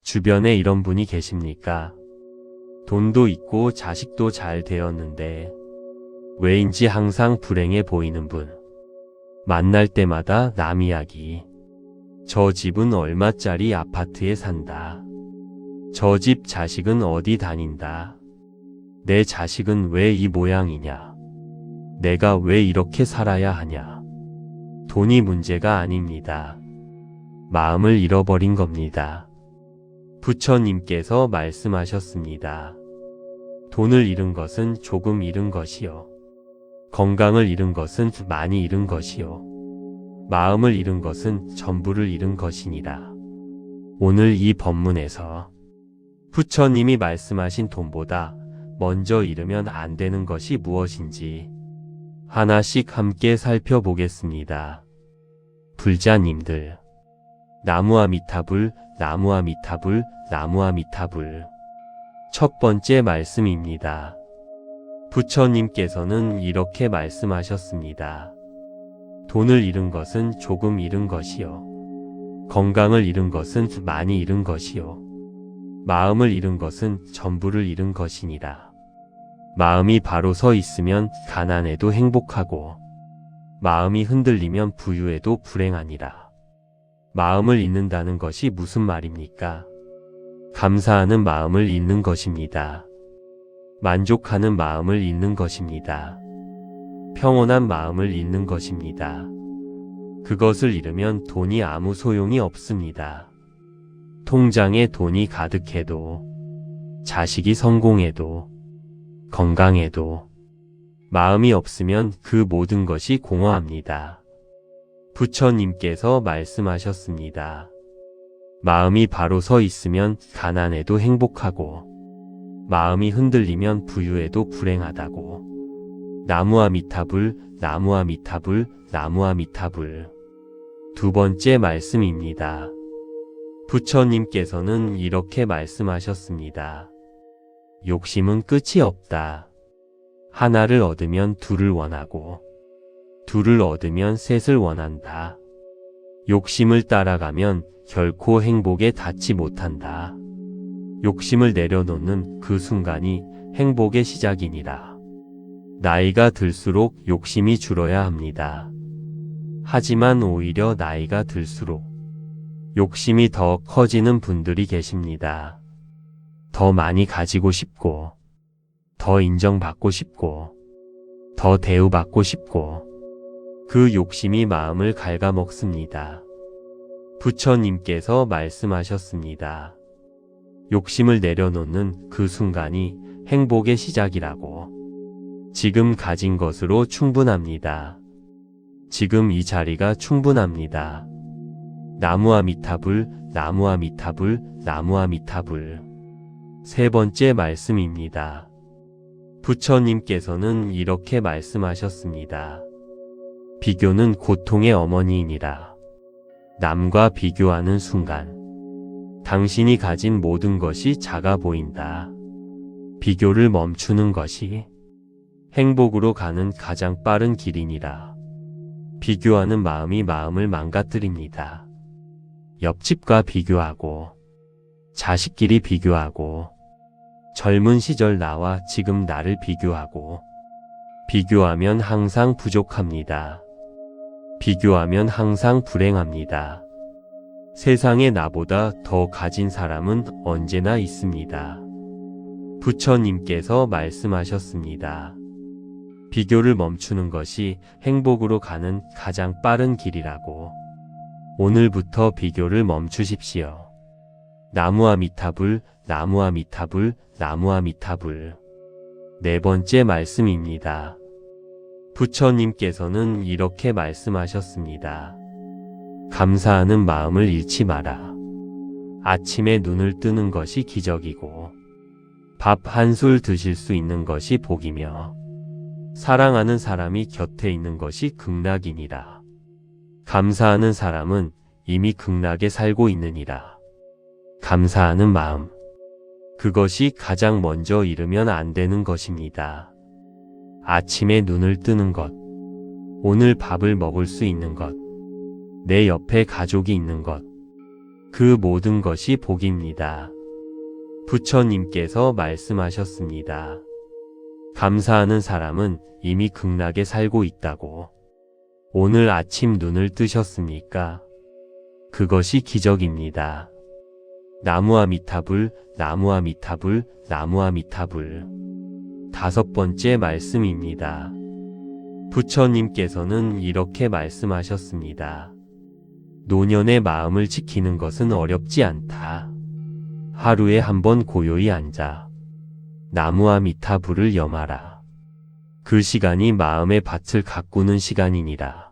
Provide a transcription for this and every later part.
주변에 이런 분이 계십니까? 돈도 있고 자식도 잘 되었는데 왜인지 항상 불행해 보이는 분. 만날 때마다 남 이야기. 저 집은 얼마짜리 아파트에 산다. 저 집 자식은 어디 다닌다. 내 자식은 왜 이 모양이냐. 내가 왜 이렇게 살아야 하냐. 돈이 문제가 아닙니다. 마음을 잃어버린 겁니다. 부처님께서 말씀하셨습니다. 돈을 잃은 것은 조금 잃은 것이요. 건강을 잃은 것은 많이 잃은 것이요. 마음을 잃은 것은 전부를 잃은 것이니라. 오늘 이 법문에서 부처님이 말씀하신 돈보다 먼저 잃으면 안 되는 것이 무엇인지 하나씩 함께 살펴보겠습니다. 불자님들, 나무아미타불, 나무아미타불, 나무아미타불. 첫 번째 말씀입니다. 부처님께서는 이렇게 말씀하셨습니다. 돈을 잃은 것은 조금 잃은 것이요. 건강을 잃은 것은 많이 잃은 것이요. 마음을 잃은 것은 전부를 잃은 것이니라. 마음이 바로 서 있으면 가난해도 행복하고, 마음이 흔들리면 부유해도 불행하니라. 마음을 잃는다는 것이 무슨 말입니까? 감사하는 마음을 잃는 것입니다. 만족하는 마음을 잃는 것입니다. 평온한 마음을 잃는 것입니다. 그것을 잃으면 돈이 아무 소용이 없습니다. 통장에 돈이 가득해도, 자식이 성공해도, 건강해도, 마음이 없으면 그 모든 것이 공허합니다. 부처님께서 말씀하셨습니다. 마음이 바로 서 있으면 가난해도 행복하고, 마음이 흔들리면 부유해도 불행하다고. 나무아미타불, 나무아미타불, 나무아미타불. 두 번째 말씀입니다. 부처님께서는 이렇게 말씀하셨습니다. 욕심은 끝이 없다. 하나를 얻으면 둘을 원하고, 둘을 얻으면 셋을 원한다. 욕심을 따라가면 결코 행복에 닿지 못한다. 욕심을 내려놓는 그 순간이 행복의 시작이니라. 나이가 들수록 욕심이 줄어야 합니다. 하지만 오히려 나이가 들수록 욕심이 더 커지는 분들이 계십니다. 더 많이 가지고 싶고, 더 인정받고 싶고, 더 대우받고 싶고, 그 욕심이 마음을 갉아먹습니다. 부처님께서 말씀하셨습니다. 욕심을 내려놓는 그 순간이 행복의 시작이라고. 지금 가진 것으로 충분합니다. 지금 이 자리가 충분합니다. 나무아미타불, 나무아미타불, 나무아미타불. 세 번째 말씀입니다. 부처님께서는 이렇게 말씀하셨습니다. 비교는 고통의 어머니이니라. 남과 비교하는 순간, 당신이 가진 모든 것이 작아 보인다. 비교를 멈추는 것이 행복으로 가는 가장 빠른 길이니라. 비교하는 마음이 마음을 망가뜨립니다. 옆집과 비교하고, 자식끼리 비교하고, 젊은 시절 나와 지금 나를 비교하고, 비교하면 항상 부족합니다. 비교하면 항상 불행합니다. 세상에 나보다 더 가진 사람은 언제나 있습니다. 부처님께서 말씀하셨습니다. 비교를 멈추는 것이 행복으로 가는 가장 빠른 길이라고. 오늘부터 비교를 멈추십시오. 나무아미타불, 나무아미타불, 나무아미타불. 네 번째 말씀입니다. 부처님께서는 이렇게 말씀하셨습니다. 감사하는 마음을 잃지 마라. 아침에 눈을 뜨는 것이 기적이고, 밥 한 술 드실 수 있는 것이 복이며, 사랑하는 사람이 곁에 있는 것이 극락이니라. 감사하는 사람은 이미 극락에 살고 있느니라. 감사하는 마음, 그것이 가장 먼저 잃으면 안 되는 것입니다. 아침에 눈을 뜨는 것, 오늘 밥을 먹을 수 있는 것, 내 옆에 가족이 있는 것, 그 모든 것이 복입니다. 부처님께서 말씀하셨습니다. 감사하는 사람은 이미 극락에 살고 있다고. 오늘 아침 눈을 뜨셨습니까? 그것이 기적입니다. 나무아미타불, 나무아미타불, 나무아미타불. 5번째 말씀입니다. 부처님께서는 이렇게 말씀하셨습니다. 노년의 마음을 지키는 것은 어렵지 않다. 하루에 한 번 고요히 앉아 나무아미타불을 염하라. 그 시간이 마음의 밭을 가꾸는 시간이니라.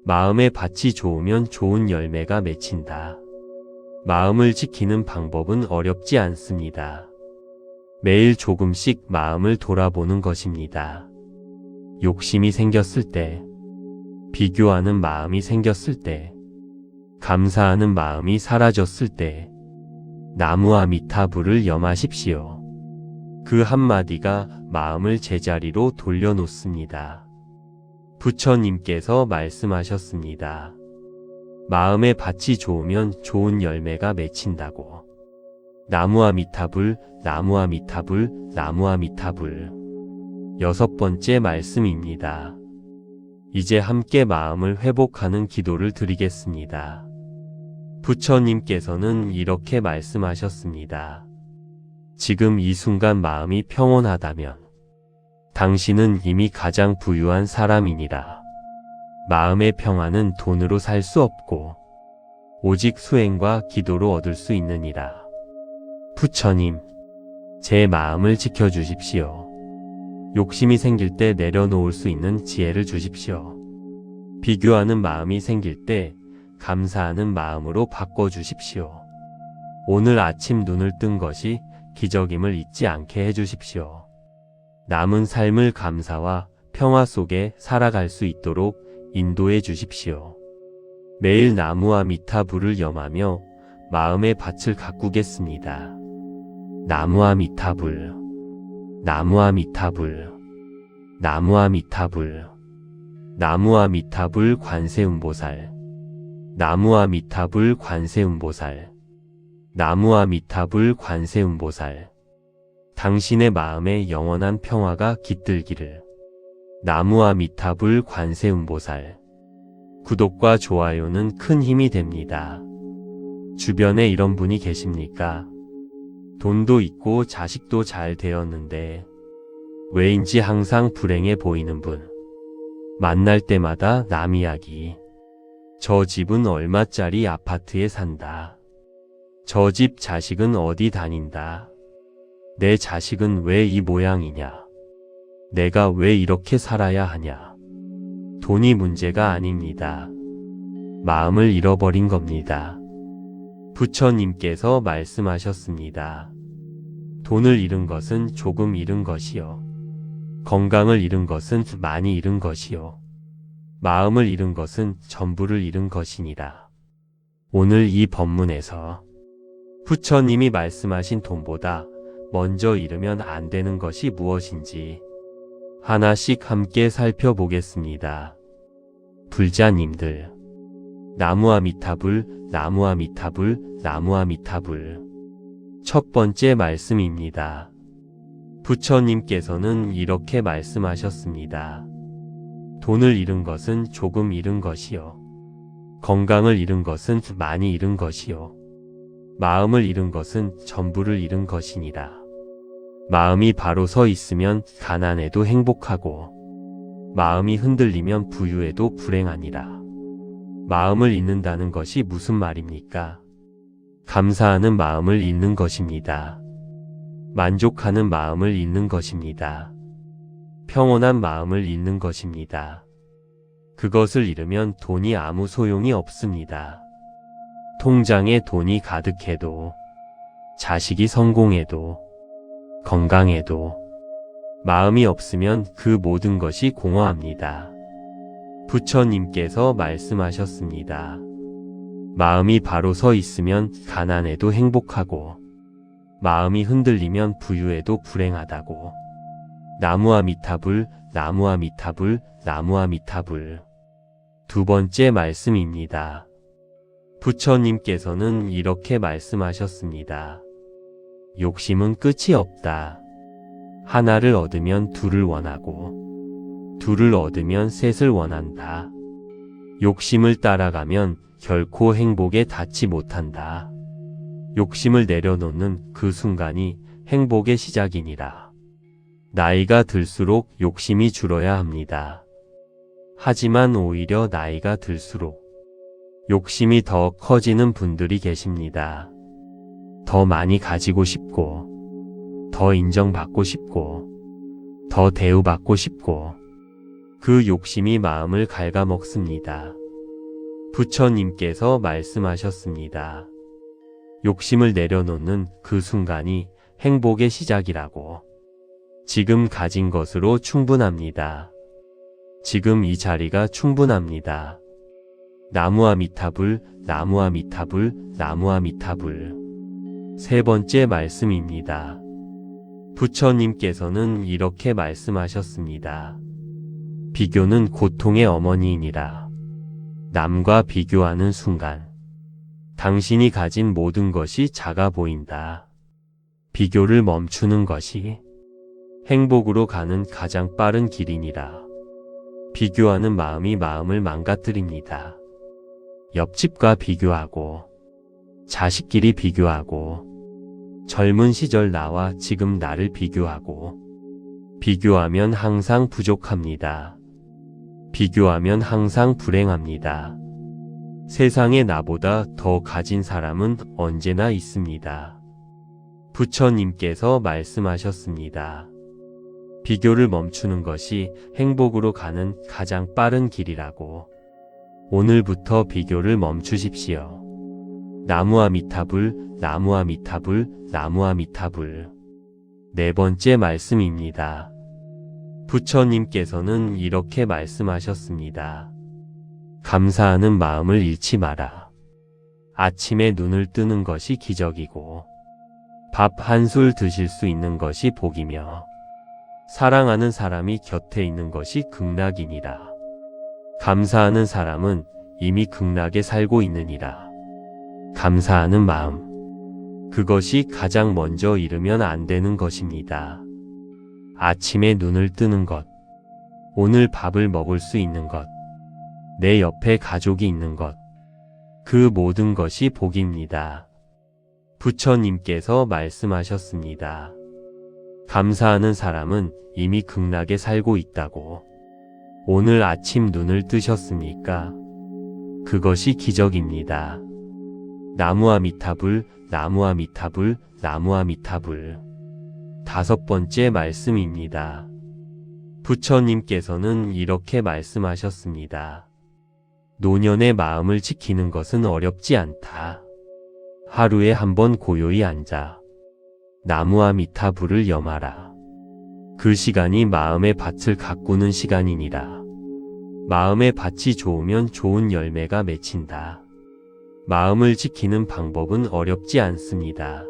마음의 밭이 좋으면 좋은 열매가 맺힌다. 마음을 지키는 방법은 어렵지 않습니다. 매일 조금씩 마음을 돌아보는 것입니다. 욕심이 생겼을 때, 비교하는 마음이 생겼을 때, 감사하는 마음이 사라졌을 때, 나무아미타불을 염하십시오. 그 한마디가 마음을 제자리로 돌려놓습니다. 부처님께서 말씀하셨습니다. 마음의 밭이 좋으면 좋은 열매가 맺힌다고. 나무아미타불, 나무아미타불, 나무아미타불. 6번째 말씀입니다. 이제 함께 마음을 회복하는 기도를 드리겠습니다. 부처님께서는 이렇게 말씀하셨습니다. 지금 이 순간 마음이 평온하다면 당신은 이미 가장 부유한 사람이니라. 마음의 평안은 돈으로 살 수 없고 오직 수행과 기도로 얻을 수 있느니라. 부처님, 제 마음을 지켜주십시오. 욕심이 생길 때 내려놓을 수 있는 지혜를 주십시오. 비교하는 마음이 생길 때 감사하는 마음으로 바꿔주십시오. 오늘 아침 눈을 뜬 것이 기적임을 잊지 않게 해주십시오. 남은 삶을 감사와 평화 속에 살아갈 수 있도록 인도해 주십시오. 매일 나무아미타불을 염하며 마음의 밭을 가꾸겠습니다. 나무아미타불, 나무아미타불, 나무아미타불, 나무아미타불 관세음보살, 나무아미타불 관세음보살, 나무아미타불 관세음보살. 당신의 마음에 영원한 평화가 깃들기를. 나무아미타불 관세음보살. 구독과 좋아요는 큰 힘이 됩니다. 주변에 이런 분이 계십니까? 돈도 있고 자식도 잘 되었는데 왜인지 항상 불행해 보이는 분. 만날 때마다 남 이야기. 저 집은 얼마짜리 아파트에 산다. 저 집 자식은 어디 다닌다. 내 자식은 왜 이 모양이냐. 내가 왜 이렇게 살아야 하냐. 돈이 문제가 아닙니다. 마음을 잃어버린 겁니다. 부처님께서 말씀하셨습니다. 돈을 잃은 것은 조금 잃은 것이요. 건강을 잃은 것은 많이 잃은 것이요. 마음을 잃은 것은 전부를 잃은 것이니라. 오늘 이 법문에서 부처님이 말씀하신 돈보다 먼저 잃으면 안 되는 것이 무엇인지 하나씩 함께 살펴보겠습니다. 불자님들, 나무아미타불, 나무아미타불, 나무아미타불. 첫 번째 말씀입니다. 부처님께서는 이렇게 말씀하셨습니다. 돈을 잃은 것은 조금 잃은 것이요. 건강을 잃은 것은 많이 잃은 것이요. 마음을 잃은 것은 전부를 잃은 것이니라. 마음이 바로 서 있으면 가난해도 행복하고 마음이 흔들리면 부유해도 불행하니라. 마음을 잃는다는 것이 무슨 말입니까? 감사하는 마음을 잃는 것입니다. 만족하는 마음을 잃는 것입니다. 평온한 마음을 잃는 것입니다. 그것을 잃으면 돈이 아무 소용이 없습니다. 통장에 돈이 가득해도, 자식이 성공해도, 건강해도, 마음이 없으면 그 모든 것이 공허합니다. 부처님께서 말씀하셨습니다. 마음이 바로 서 있으면 가난해도 행복하고, 마음이 흔들리면 부유해도 불행하다고. 나무아미타불, 나무아미타불, 나무아미타불. 두 번째 말씀입니다. 부처님께서는 이렇게 말씀하셨습니다. 욕심은 끝이 없다. 하나를 얻으면 둘을 원하고, 둘을 얻으면 셋을 원한다. 욕심을 따라가면 결코 행복에 닿지 못한다. 욕심을 내려놓는 그 순간이 행복의 시작이니라. 나이가 들수록 욕심이 줄어야 합니다. 하지만 오히려 나이가 들수록 욕심이 더 커지는 분들이 계십니다. 더 많이 가지고 싶고, 더 인정받고 싶고, 더 대우받고 싶고, 그 욕심이 마음을 갉아먹습니다. 부처님께서 말씀하셨습니다. 욕심을 내려놓는 그 순간이 행복의 시작이라고. 지금 가진 것으로 충분합니다. 지금 이 자리가 충분합니다. 나무아미타불, 나무아미타불, 나무아미타불. 세 번째 말씀입니다. 부처님께서는 이렇게 말씀하셨습니다. 비교는 고통의 어머니이니라. 남과 비교하는 순간, 당신이 가진 모든 것이 작아 보인다. 비교를 멈추는 것이 행복으로 가는 가장 빠른 길이니라. 비교하는 마음이 마음을 망가뜨립니다. 옆집과 비교하고, 자식끼리 비교하고, 젊은 시절 나와 지금 나를 비교하고, 비교하면 항상 부족합니다. 비교하면 항상 불행합니다. 세상에 나보다 더 가진 사람은 언제나 있습니다. 부처님께서 말씀하셨습니다. 비교를 멈추는 것이 행복으로 가는 가장 빠른 길이라고. 오늘부터 비교를 멈추십시오. 나무아미타불, 나무아미타불, 나무아미타불. 네 번째 말씀입니다. 부처님께서는 이렇게 말씀하셨습니다. 감사하는 마음을 잃지 마라. 아침에 눈을 뜨는 것이 기적이고, 밥 한 술 드실 수 있는 것이 복이며, 사랑하는 사람이 곁에 있는 것이 극락이니라. 감사하는 사람은 이미 극락에 살고 있느니라. 감사하는 마음, 그것이 가장 먼저 잃으면 안 되는 것입니다. 아침에 눈을 뜨는 것, 오늘 밥을 먹을 수 있는 것, 내 옆에 가족이 있는 것, 그 모든 것이 복입니다. 부처님께서 말씀하셨습니다. 감사하는 사람은 이미 극락에 살고 있다고. 오늘 아침 눈을 뜨셨습니까? 그것이 기적입니다. 나무아미타불, 나무아미타불, 나무아미타불. 다섯 번째 말씀입니다. 부처님께서는 이렇게 말씀하셨습니다. 노년의 마음을 지키는 것은 어렵지 않다. 하루에 한 번 고요히 앉아 나무아미타불을 염하라. 그 시간이 마음의 밭을 가꾸는 시간이니라. 마음의 밭이 좋으면 좋은 열매가 맺힌다. 마음을 지키는 방법은 어렵지 않습니다.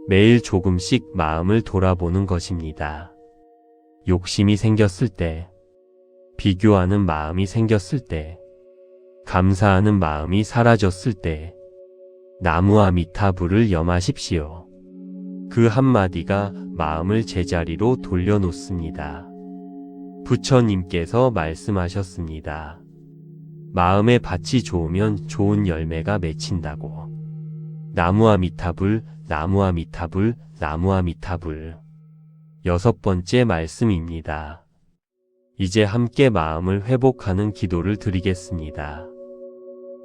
매일 조금씩 마음을 돌아보는 것입니다. 욕심이 생겼을 때, 비교하는 마음이 생겼을 때, 감사하는 마음이 사라졌을 때, 나무아미타불을 염하십시오. 그 한마디가 마음을 제자리로 돌려놓습니다. 부처님께서 말씀하셨습니다. 마음의 밭이 좋으면 좋은 열매가 맺힌다고. 나무아미타불, 나무아미타불, 나무아미타불. 여섯 번째 말씀입니다. 이제 함께 마음을 회복하는 기도를 드리겠습니다.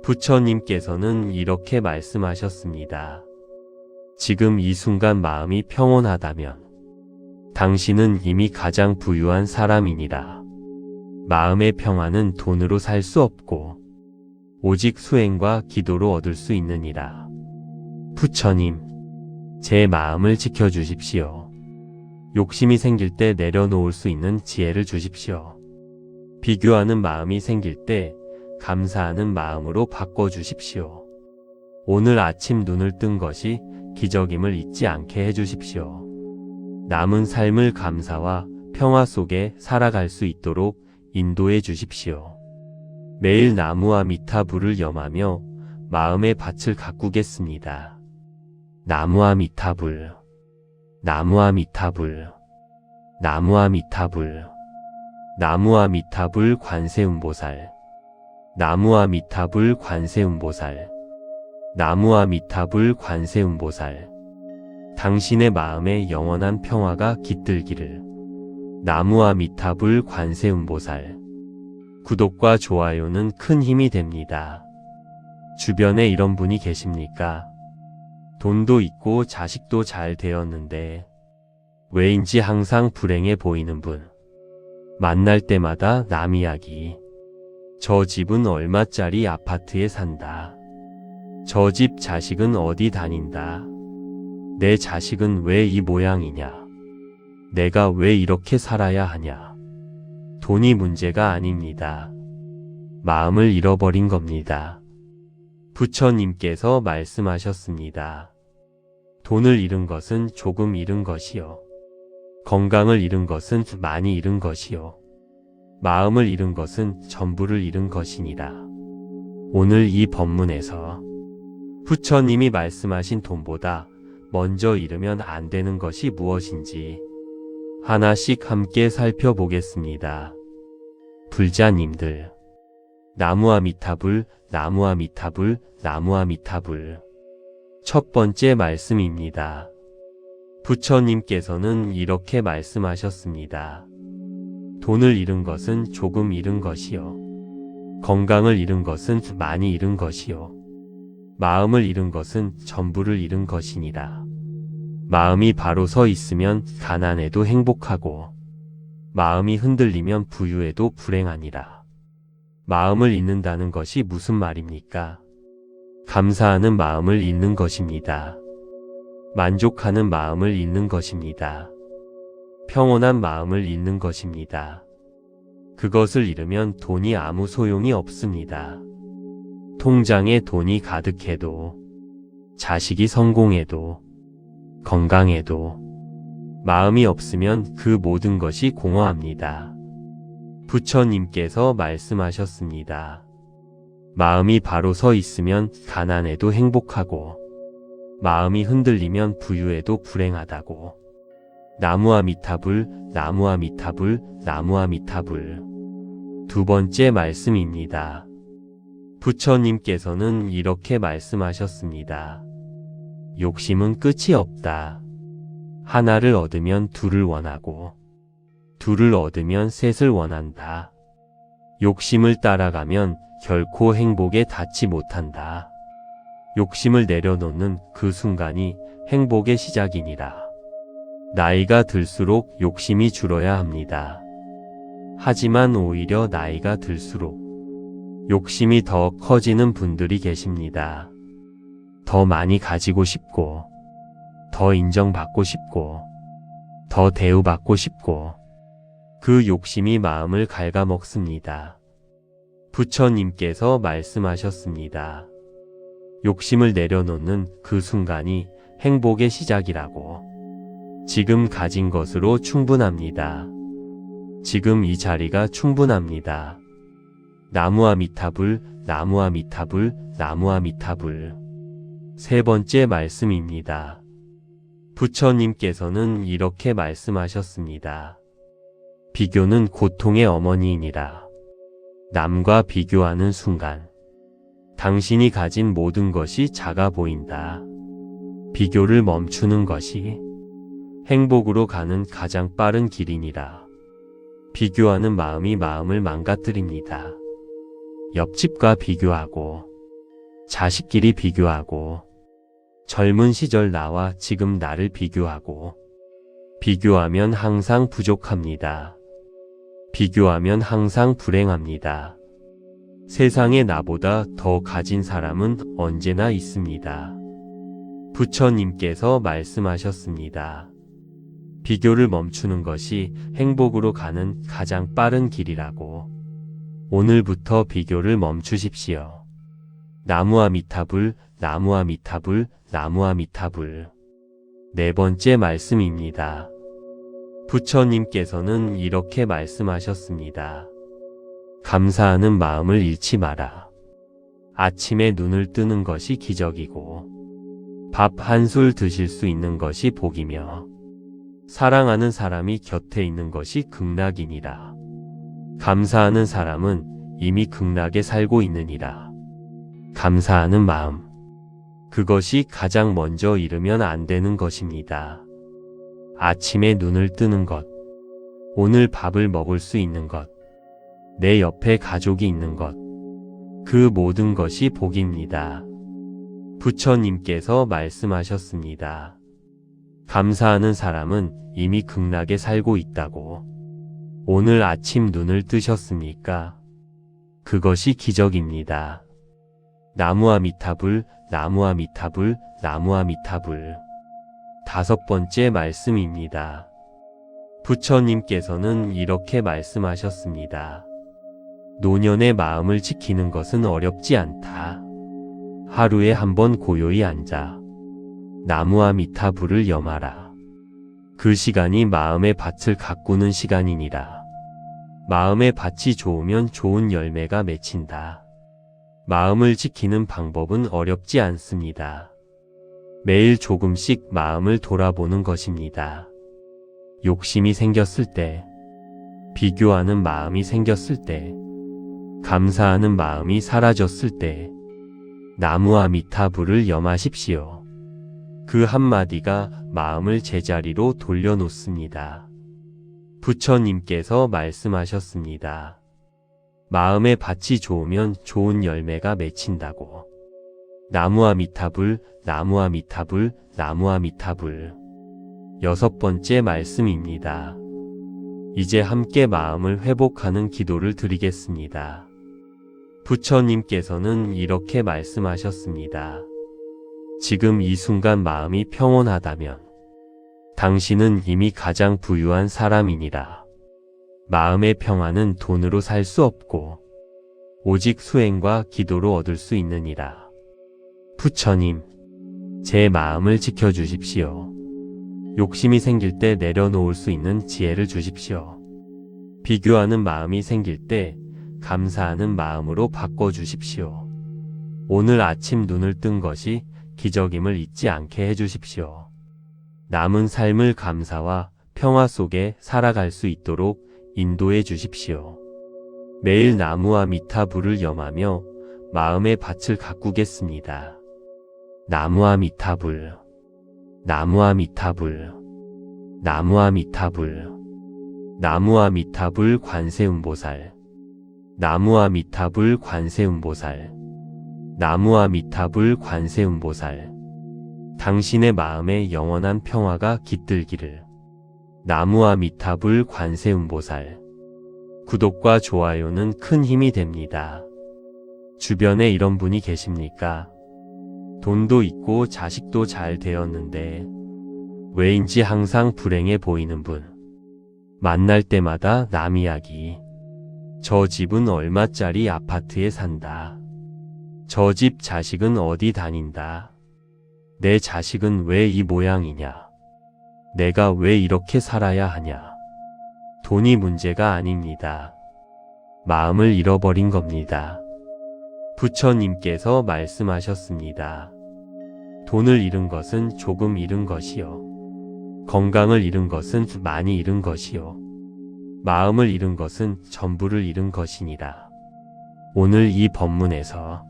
부처님께서는 이렇게 말씀하셨습니다. 지금 이 순간 마음이 평온하다면 당신은 이미 가장 부유한 사람이니라. 마음의 평안은 돈으로 살 수 없고 오직 수행과 기도로 얻을 수 있느니라. 부처님, 제 마음을 지켜주십시오. 욕심이 생길 때 내려놓을 수 있는 지혜를 주십시오. 비교하는 마음이 생길 때 감사하는 마음으로 바꿔주십시오. 오늘 아침 눈을 뜬 것이 기적임을 잊지 않게 해주십시오. 남은 삶을 감사와 평화 속에 살아갈 수 있도록 인도해 주십시오. 매일 나무아미타불을 염하며 마음의 밭을 가꾸겠습니다. 나무아미타불, 나무아미타불, 나무아미타불, 나무아미타불 관세음보살, 나무아미타불 관세음보살, 나무아미타불 관세음보살. 당신의 마음에 영원한 평화가 깃들기를. 나무아미타불 관세음보살. 구독과 좋아요는 큰 힘이 됩니다. 주변에 이런 분이 계십니까? 돈도 있고 자식도 잘 되었는데 왜인지 항상 불행해 보이는 분. 만날 때마다 남 이야기. 저 집은 얼마짜리 아파트에 산다. 저 집 자식은 어디 다닌다. 내 자식은 왜 이 모양이냐. 내가 왜 이렇게 살아야 하냐. 돈이 문제가 아닙니다. 마음을 잃어버린 겁니다. 부처님께서 말씀하셨습니다. 돈을 잃은 것은 조금 잃은 것이요. 건강을 잃은 것은 많이 잃은 것이요. 마음을 잃은 것은 전부를 잃은 것이니라. 오늘 이 법문에서 부처님이 말씀하신 돈보다 먼저 잃으면 안 되는 것이 무엇인지 하나씩 함께 살펴보겠습니다. 불자님들, 나무아미타불, 나무아미타불, 나무아미타불. 첫 번째 말씀입니다. 부처님께서는 이렇게 말씀하셨습니다. 돈을 잃은 것은 조금 잃은 것이요. 건강을 잃은 것은 많이 잃은 것이요. 마음을 잃은 것은 전부를 잃은 것이니라. 마음이 바로 서 있으면 가난해도 행복하고, 마음이 흔들리면 부유해도 불행하니라. 마음을 잃는다는 것이 무슨 말입니까? 감사하는 마음을 잃는 것입니다. 만족하는 마음을 잃는 것입니다. 평온한 마음을 잃는 것입니다. 그것을 잃으면 돈이 아무 소용이 없습니다. 통장에 돈이 가득해도, 자식이 성공해도, 건강해도, 마음이 없으면 그 모든 것이 공허합니다. 부처님께서 말씀하셨습니다. 마음이 바로 서 있으면 가난해도 행복하고, 마음이 흔들리면 부유해도 불행하다고. 나무아미타불, 나무아미타불, 나무아미타불. 두 번째 말씀입니다. 부처님께서는 이렇게 말씀하셨습니다. 욕심은 끝이 없다. 하나를 얻으면 둘을 원하고, 둘을 얻으면 셋을 원한다. 욕심을 따라가면 결코 행복에 닿지 못한다. 욕심을 내려놓는 그 순간이 행복의 시작이니라. 나이가 들수록 욕심이 줄어야 합니다. 하지만 오히려 나이가 들수록 욕심이 더 커지는 분들이 계십니다. 더 많이 가지고 싶고, 더 인정받고 싶고, 더 대우받고 싶고, 그 욕심이 마음을 갉아먹습니다. 부처님께서 말씀하셨습니다. 욕심을 내려놓는 그 순간이 행복의 시작이라고. 지금 가진 것으로 충분합니다. 지금 이 자리가 충분합니다. 나무아미타불, 나무아미타불, 나무아미타불. 세 번째 말씀입니다. 부처님께서는 이렇게 말씀하셨습니다. 비교는 고통의 어머니이니라. 남과 비교하는 순간, 당신이 가진 모든 것이 작아 보인다. 비교를 멈추는 것이 행복으로 가는 가장 빠른 길이니라. 비교하는 마음이 마음을 망가뜨립니다. 옆집과 비교하고, 자식끼리 비교하고, 젊은 시절 나와 지금 나를 비교하고, 비교하면 항상 부족합니다. 비교하면 항상 불행합니다. 세상에 나보다 더 가진 사람은 언제나 있습니다. 부처님께서 말씀하셨습니다. 비교를 멈추는 것이 행복으로 가는 가장 빠른 길이라고. 오늘부터 비교를 멈추십시오. 나무아미타불, 나무아미타불, 나무아미타불. 네 번째 말씀입니다. 부처님께서는 이렇게 말씀하셨습니다. 감사하는 마음을 잃지 마라. 아침에 눈을 뜨는 것이 기적이고 밥 한 술 드실 수 있는 것이 복이며 사랑하는 사람이 곁에 있는 것이 극락이니라. 감사하는 사람은 이미 극락에 살고 있느니라. 감사하는 마음. 그것이 가장 먼저 잃으면 안 되는 것입니다. 아침에 눈을 뜨는 것, 오늘 밥을 먹을 수 있는 것, 내 옆에 가족이 있는 것, 그 모든 것이 복입니다. 부처님께서 말씀하셨습니다. 감사하는 사람은 이미 극락에 살고 있다고. 오늘 아침 눈을 뜨셨습니까? 그것이 기적입니다. 나무아미타불, 나무아미타불, 나무아미타불. 5번째 말씀입니다. 부처님께서는 이렇게 말씀하셨습니다. 노년의 마음을 지키는 것은 어렵지 않다. 하루에 한 번 고요히 앉아 나무아미타불을 염하라. 그 시간이 마음의 밭을 가꾸는 시간이니라. 마음의 밭이 좋으면 좋은 열매가 맺힌다. 마음을 지키는 방법은 어렵지 않습니다. 매일 조금씩 마음을 돌아보는 것입니다. 욕심이 생겼을 때, 비교하는 마음이 생겼을 때, 감사하는 마음이 사라졌을 때, 나무아미타불을 염하십시오. 그 한마디가 마음을 제자리로 돌려놓습니다. 부처님께서 말씀하셨습니다. 마음의 밭이 좋으면 좋은 열매가 맺힌다고. 나무아미타불, 나무아미타불, 나무아미타불. 6번째 말씀입니다. 이제 함께 마음을 회복하는 기도를 드리겠습니다. 부처님께서는 이렇게 말씀하셨습니다. 지금 이 순간 마음이 평온하다면 당신은 이미 가장 부유한 사람이니라. 마음의 평안은 돈으로 살 수 없고 오직 수행과 기도로 얻을 수 있느니라. 부처님, 제 마음을 지켜주십시오. 욕심이 생길 때 내려놓을 수 있는 지혜를 주십시오. 비교하는 마음이 생길 때 감사하는 마음으로 바꿔주십시오. 오늘 아침 눈을 뜬 것이 기적임을 잊지 않게 해주십시오. 남은 삶을 감사와 평화 속에 살아갈 수 있도록 인도해 주십시오. 매일 나무아미타불을 염하며 마음의 밭을 가꾸겠습니다. 나무아미타불, 나무아미타불, 나무아미타불, 나무아미타불 관세음보살, 나무아미타불 관세음보살, 나무아미타불 관세음보살. 당신의 마음에 영원한 평화가 깃들기를. 나무아미타불 관세음보살. 구독과 좋아요는 큰 힘이 됩니다. 주변에 이런 분이 계십니까? 돈도 있고 자식도 잘 되었는데 왜인지 항상 불행해 보이는 분. 만날 때마다 남 이야기. 저 집은 얼마짜리 아파트에 산다. 저 집 자식은 어디 다닌다. 내 자식은 왜 이 모양이냐. 내가 왜 이렇게 살아야 하냐. 돈이 문제가 아닙니다. 마음을 잃어버린 겁니다. 부처님께서 말씀하셨습니다. 돈을 잃은 것은 조금 잃은 것이요. 건강을 잃은 것은 많이 잃은 것이요. 마음을 잃은 것은 전부를 잃은 것이니라. 오늘 이 법문에서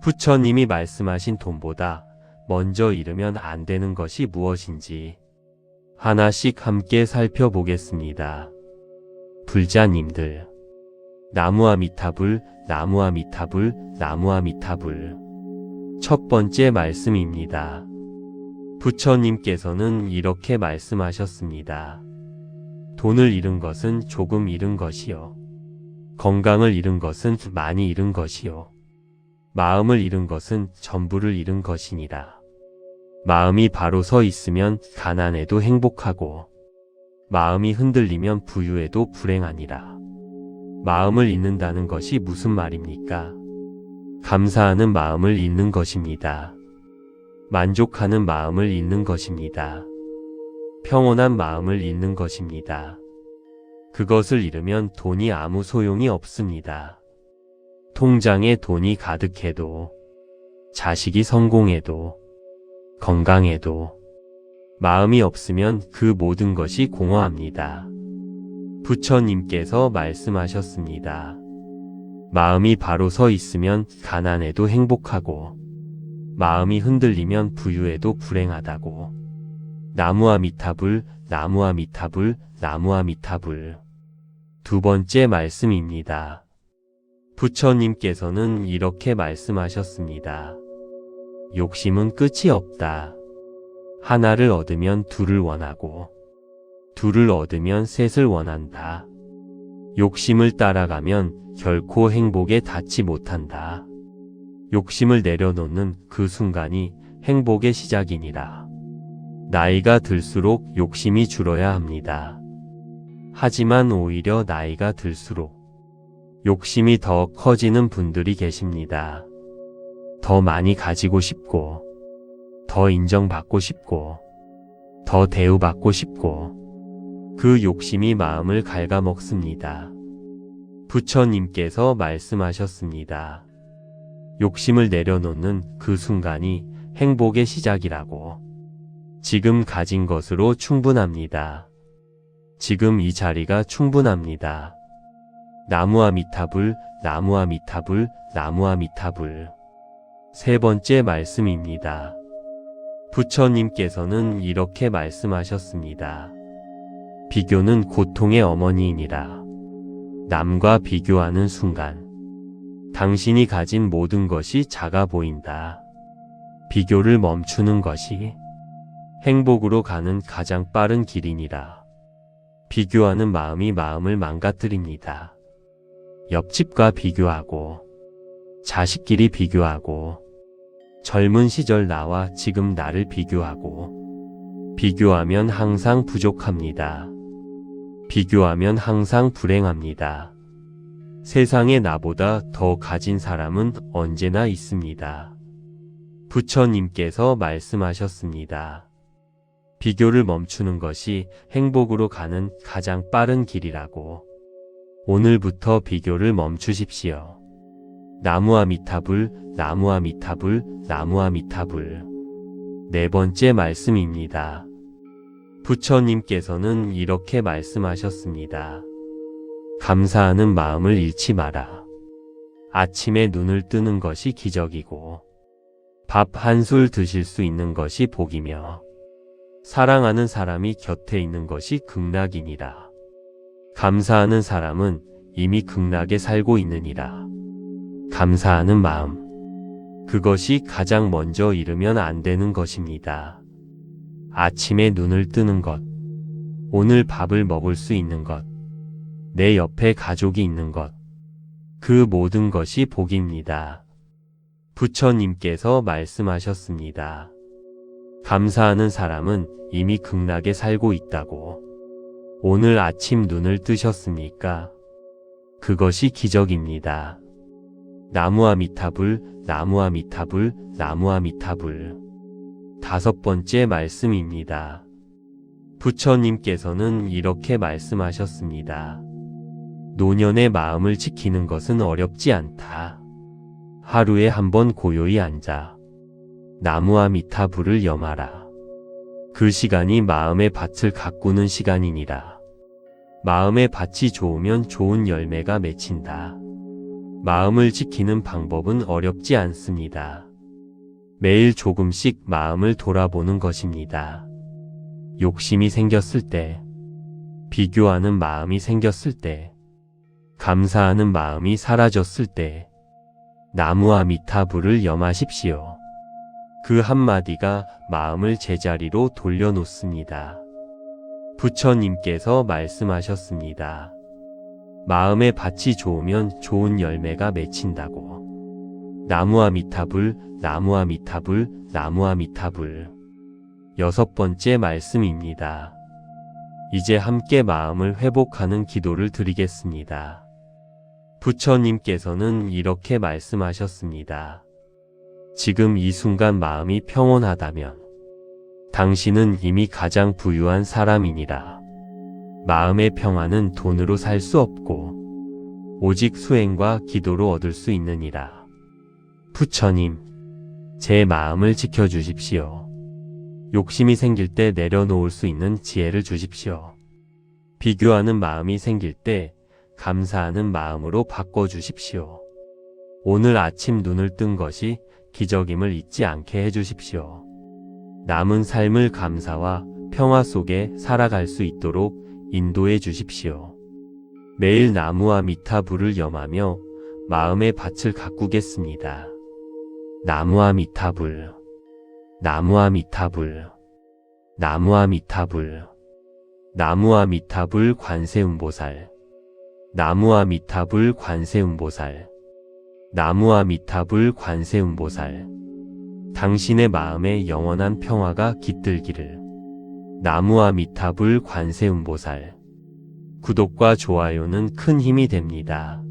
부처님이 말씀하신 돈보다 먼저 잃으면 안 되는 것이 무엇인지 하나씩 함께 살펴보겠습니다. 불자님들, 나무아미타불, 나무아미타불, 나무아미타불. 첫 번째 말씀입니다. 부처님께서는 이렇게 말씀하셨습니다. 돈을 잃은 것은 조금 잃은 것이요. 건강을 잃은 것은 많이 잃은 것이요. 마음을 잃은 것은 전부를 잃은 것이니라. 마음이 바로 서 있으면 가난해도 행복하고 마음이 흔들리면 부유해도 불행하니라. 마음을 잃는다는 것이 무슨 말입니까? 감사하는 마음을 잃는 것입니다. 만족하는 마음을 잃는 것입니다. 평온한 마음을 잃는 것입니다. 그것을 잃으면 돈이 아무 소용이 없습니다. 통장에 돈이 가득해도, 자식이 성공해도, 건강해도, 마음이 없으면 그 모든 것이 공허합니다. 부처님께서 말씀하셨습니다. 마음이 바로 서 있으면 가난해도 행복하고, 마음이 흔들리면 부유해도 불행하다고. 나무아미타불, 나무아미타불, 나무아미타불. 두 번째 말씀입니다. 부처님께서는 이렇게 말씀하셨습니다. 욕심은 끝이 없다. 하나를 얻으면 둘을 원하고, 둘을 얻으면 셋을 원한다. 욕심을 따라가면 결코 행복에 닿지 못한다. 욕심을 내려놓는 그 순간이 행복의 시작이니라. 나이가 들수록 욕심이 줄어야 합니다. 하지만 오히려 나이가 들수록 욕심이 더 커지는 분들이 계십니다. 더 많이 가지고 싶고, 더 인정받고 싶고, 더 대우받고 싶고, 그 욕심이 마음을 갉아먹습니다. 부처님께서 말씀하셨습니다. 욕심을 내려놓는 그 순간이 행복의 시작이라고. 지금 가진 것으로 충분합니다. 지금 이 자리가 충분합니다. 나무아미타불, 나무아미타불, 나무아미타불. 세 번째 말씀입니다. 부처님께서는 이렇게 말씀하셨습니다. 비교는 고통의 어머니이니라. 남과 비교하는 순간, 당신이 가진 모든 것이 작아 보인다. 비교를 멈추는 것이 행복으로 가는 가장 빠른 길이니라. 비교하는 마음이 마음을 망가뜨립니다. 옆집과 비교하고, 자식끼리 비교하고, 젊은 시절 나와 지금 나를 비교하고, 비교하면 항상 부족합니다. 비교하면 항상 불행합니다. 세상에 나보다 더 가진 사람은 언제나 있습니다. 부처님께서 말씀하셨습니다. 비교를 멈추는 것이 행복으로 가는 가장 빠른 길이라고. 오늘부터 비교를 멈추십시오. 나무아미타불, 나무아미타불, 나무아미타불. 네 번째 말씀입니다. 부처님께서는 이렇게 말씀하셨습니다. 감사하는 마음을 잃지 마라. 아침에 눈을 뜨는 것이 기적이고, 밥 한 술 드실 수 있는 것이 복이며, 사랑하는 사람이 곁에 있는 것이 극락이니라. 감사하는 사람은 이미 극락에 살고 있느니라. 감사하는 마음. 그것이 가장 먼저 잃으면 안 되는 것입니다. 아침에 눈을 뜨는 것, 오늘 밥을 먹을 수 있는 것, 내 옆에 가족이 있는 것, 그 모든 것이 복입니다. 부처님께서 말씀하셨습니다. 감사하는 사람은 이미 극락에 살고 있다고. 오늘 아침 눈을 뜨셨습니까? 그것이 기적입니다. 나무아미타불, 나무아미타불, 나무아미타불. 다섯 번째 말씀입니다. 부처님께서는 이렇게 말씀하셨습니다. 노년의 마음을 지키는 것은 어렵지 않다. 하루에 한 번 고요히 앉아 나무아미타불을 염하라. 그 시간이 마음의 밭을 가꾸는 시간이니라. 마음의 밭이 좋으면 좋은 열매가 맺힌다. 마음을 지키는 방법은 어렵지 않습니다. 매일 조금씩 마음을 돌아보는 것입니다. 욕심이 생겼을 때, 비교하는 마음이 생겼을 때, 감사하는 마음이 사라졌을 때, 나무아미타불을 염하십시오. 그 한마디가 마음을 제자리로 돌려놓습니다. 부처님께서 말씀하셨습니다. 마음의 밭이 좋으면 좋은 열매가 맺힌다고. 나무아미타불, 나무아미타불, 나무아미타불. 여섯 번째 말씀입니다. 이제 함께 마음을 회복하는 기도를 드리겠습니다. 부처님께서는 이렇게 말씀하셨습니다. 지금 이 순간 마음이 평온하다면 당신은 이미 가장 부유한 사람이니라. 마음의 평안은 돈으로 살 수 없고 오직 수행과 기도로 얻을 수 있느니라. 부처님, 제 마음을 지켜주십시오. 욕심이 생길 때 내려놓을 수 있는 지혜를 주십시오. 비교하는 마음이 생길 때 감사하는 마음으로 바꿔주십시오. 오늘 아침 눈을 뜬 것이 기적임을 잊지 않게 해주십시오. 남은 삶을 감사와 평화 속에 살아갈 수 있도록 인도해 주십시오. 매일 나무와 미타불을 염하며 마음의 밭을 가꾸겠습니다. 나무와 미타불, 나무와 미타불, 나무와 미타불, 나무와 미타불 관세음보살, 나무와 미타불 관세음보살, 나무와 미타불 관세음보살. 당신의 마음에 영원한 평화가 깃들기를. 나무와 미타불 관세음보살. 구독과 좋아요는 큰 힘이 됩니다.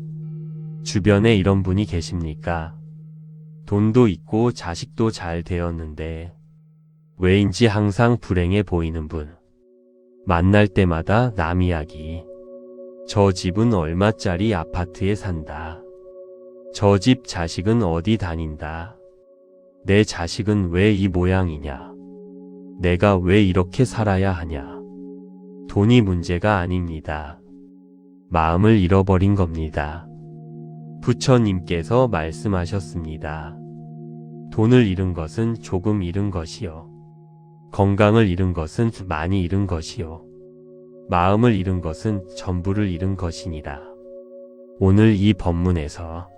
주변에 이런 분이 계십니까? 돈도 있고 자식도 잘 되었는데 왜인지 항상 불행해 보이는 분. 만날 때마다 남 이야기. 저 집은 얼마짜리 아파트에 산다. 저 집 자식은 어디 다닌다. 내 자식은 왜 이 모양이냐. 내가 왜 이렇게 살아야 하냐. 돈이 문제가 아닙니다. 마음을 잃어버린 겁니다. 부처님께서 말씀하셨습니다. 돈을 잃은 것은 조금 잃은 것이요. 건강을 잃은 것은 많이 잃은 것이요. 마음을 잃은 것은 전부를 잃은 것이니라. 오늘 이 법문에서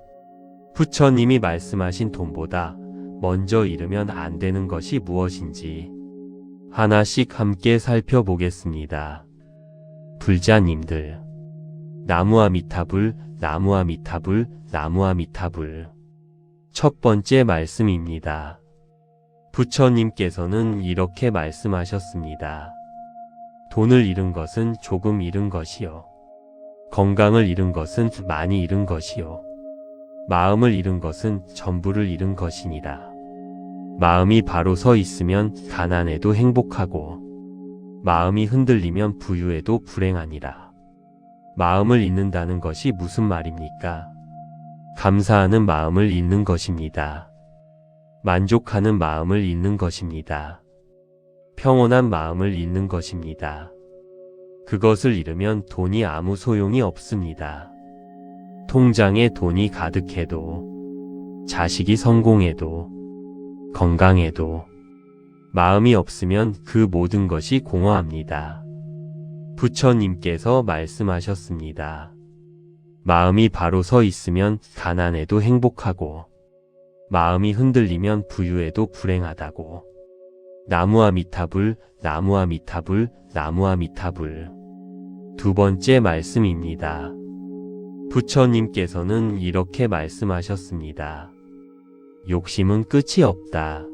부처님이 말씀하신 돈보다 먼저 잃으면 안 되는 것이 무엇인지 하나씩 함께 살펴보겠습니다. 불자님들, 나무와 미타불, 나무와 미타불, 나무와 미타불. 첫 번째 말씀입니다. 부처님께서는 이렇게 말씀하셨습니다. 돈을 잃은 것은 조금 잃은 것이요. 건강을 잃은 것은 많이 잃은 것이요. 마음을 잃은 것은 전부를 잃은 것이니라. 마음이 바로 서 있으면 가난해도 행복하고, 마음이 흔들리면 부유해도 불행하니라. 마음을 잃는다는 것이 무슨 말입니까? 감사하는 마음을 잃는 것입니다. 만족하는 마음을 잃는 것입니다. 평온한 마음을 잃는 것입니다. 그것을 잃으면 돈이 아무 소용이 없습니다. 통장에 돈이 가득해도, 자식이 성공해도, 건강해도, 마음이 없으면 그 모든 것이 공허합니다. 부처님께서 말씀하셨습니다. 마음이 바로 서 있으면 가난해도 행복하고, 마음이 흔들리면 부유해도 불행하다고. 나무와 미타불, 나무와 미타불, 나무와 미타불. 두 번째 말씀입니다. 부처님께서는 이렇게 말씀하셨습니다. 욕심은 끝이 없다.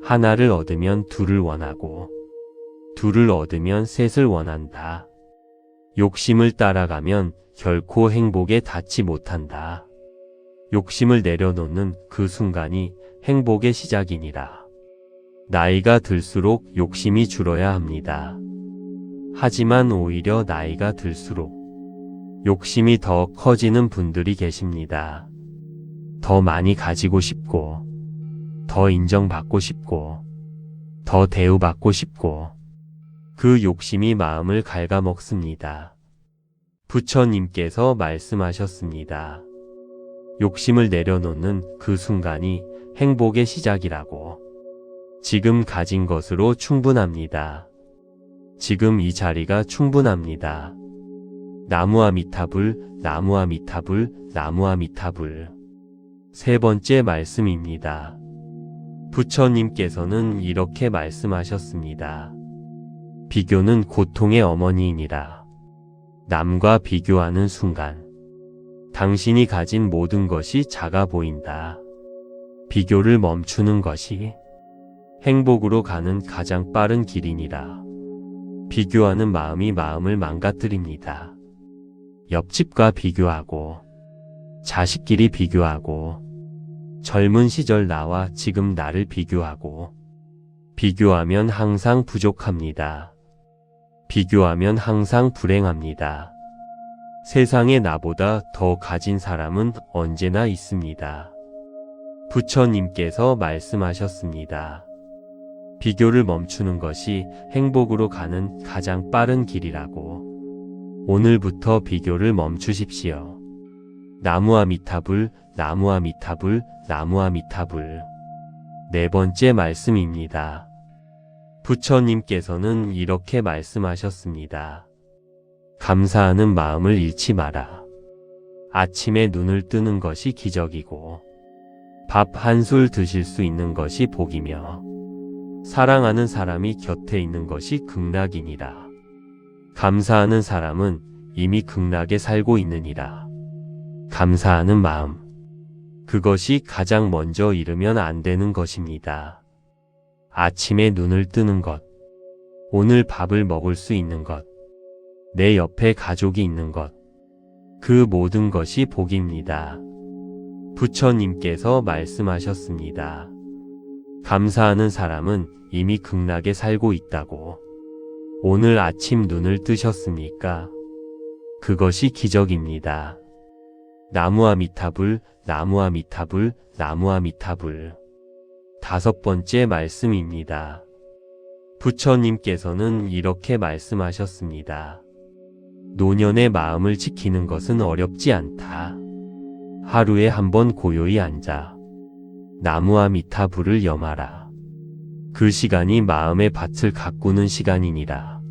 하나를 얻으면 둘을 원하고, 둘을 얻으면 셋을 원한다. 욕심을 따라가면 결코 행복에 닿지 못한다. 욕심을 내려놓는 그 순간이 행복의 시작이니라. 나이가 들수록 욕심이 줄어야 합니다. 하지만 오히려 나이가 들수록 욕심이 더 커지는 분들이 계십니다. 더 많이 가지고 싶고, 더 인정받고 싶고, 더 대우받고 싶고, 그 욕심이 마음을 갉아먹습니다. 부처님께서 말씀하셨습니다. 욕심을 내려놓는 그 순간이 행복의 시작이라고. 지금 가진 것으로 충분합니다. 지금 이 자리가 충분합니다. 나무와 미타불, 나무와 미타불, 나무와 미타불. 세 번째 말씀입니다. 부처님께서는 이렇게 말씀하셨습니다. 비교는 고통의 어머니이니라. 남과 비교하는 순간, 당신이 가진 모든 것이 작아 보인다. 비교를 멈추는 것이 행복으로 가는 가장 빠른 길이니라. 비교하는 마음이 마음을 망가뜨립니다. 옆집과 비교하고, 자식끼리 비교하고, 젊은 시절 나와 지금 나를 비교하고, 비교하면 항상 부족합니다. 비교하면 항상 불행합니다. 세상에 나보다 더 가진 사람은 언제나 있습니다. 부처님께서 말씀하셨습니다. 비교를 멈추는 것이 행복으로 가는 가장 빠른 길이라고. 오늘부터 비교를 멈추십시오. 나무아미타불, 나무아미타불, 나무아미타불. 네 번째 말씀입니다. 부처님께서는 이렇게 말씀하셨습니다. 감사하는 마음을 잃지 마라. 아침에 눈을 뜨는 것이 기적이고 밥 한 술 드실 수 있는 것이 복이며 사랑하는 사람이 곁에 있는 것이 극락이니라. 감사하는 사람은 이미 극락에 살고 있느니라. 감사하는 마음. 그것이 가장 먼저 잃으면 안 되는 것입니다. 아침에 눈을 뜨는 것, 오늘 밥을 먹을 수 있는 것, 내 옆에 가족이 있는 것, 그 모든 것이 복입니다. 부처님께서 말씀하셨습니다. 감사하는 사람은 이미 극락에 살고 있다고. 오늘 아침 눈을 뜨셨습니까? 그것이 기적입니다. 나무아미타불, 나무아미타불, 나무아미타불. 다섯 번째 말씀입니다. 부처님께서는 이렇게 말씀하셨습니다. 노년의 마음을 지키는 것은 어렵지 않다. 하루에 한 번 고요히 앉아 나무아미타불을 염하라. 그 시간이 마음의 밭을 가꾸는 시간이니라.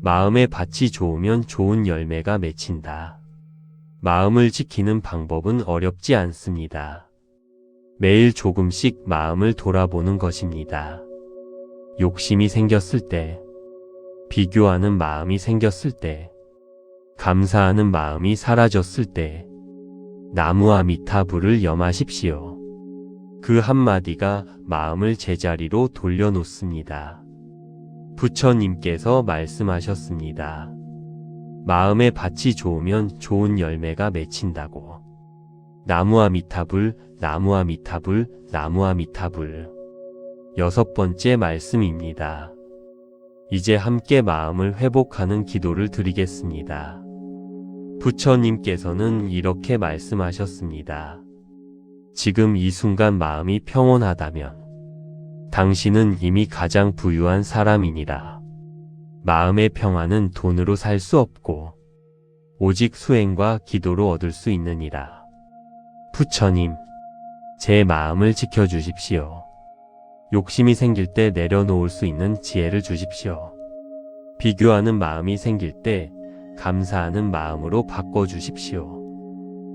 마음의 밭이 좋으면 좋은 열매가 맺힌다. 마음을 지키는 방법은 어렵지 않습니다. 매일 조금씩 마음을 돌아보는 것입니다. 욕심이 생겼을 때, 비교하는 마음이 생겼을 때, 감사하는 마음이 사라졌을 때, 나무아미타불을 염하십시오. 그 한마디가 마음을 제자리로 돌려놓습니다. 부처님께서 말씀하셨습니다. 마음의 밭이 좋으면 좋은 열매가 맺힌다고. 나무아미타불, 나무아미타불, 나무아미타불. 여섯 번째 말씀입니다. 이제 함께 마음을 회복하는 기도를 드리겠습니다. 부처님께서는 이렇게 말씀하셨습니다. 지금 이 순간 마음이 평온하다면 당신은 이미 가장 부유한 사람이니라. 마음의 평안은 돈으로 살 수 없고 오직 수행과 기도로 얻을 수 있느니라. 부처님, 제 마음을 지켜주십시오. 욕심이 생길 때 내려놓을 수 있는 지혜를 주십시오. 비교하는 마음이 생길 때 감사하는 마음으로 바꿔주십시오.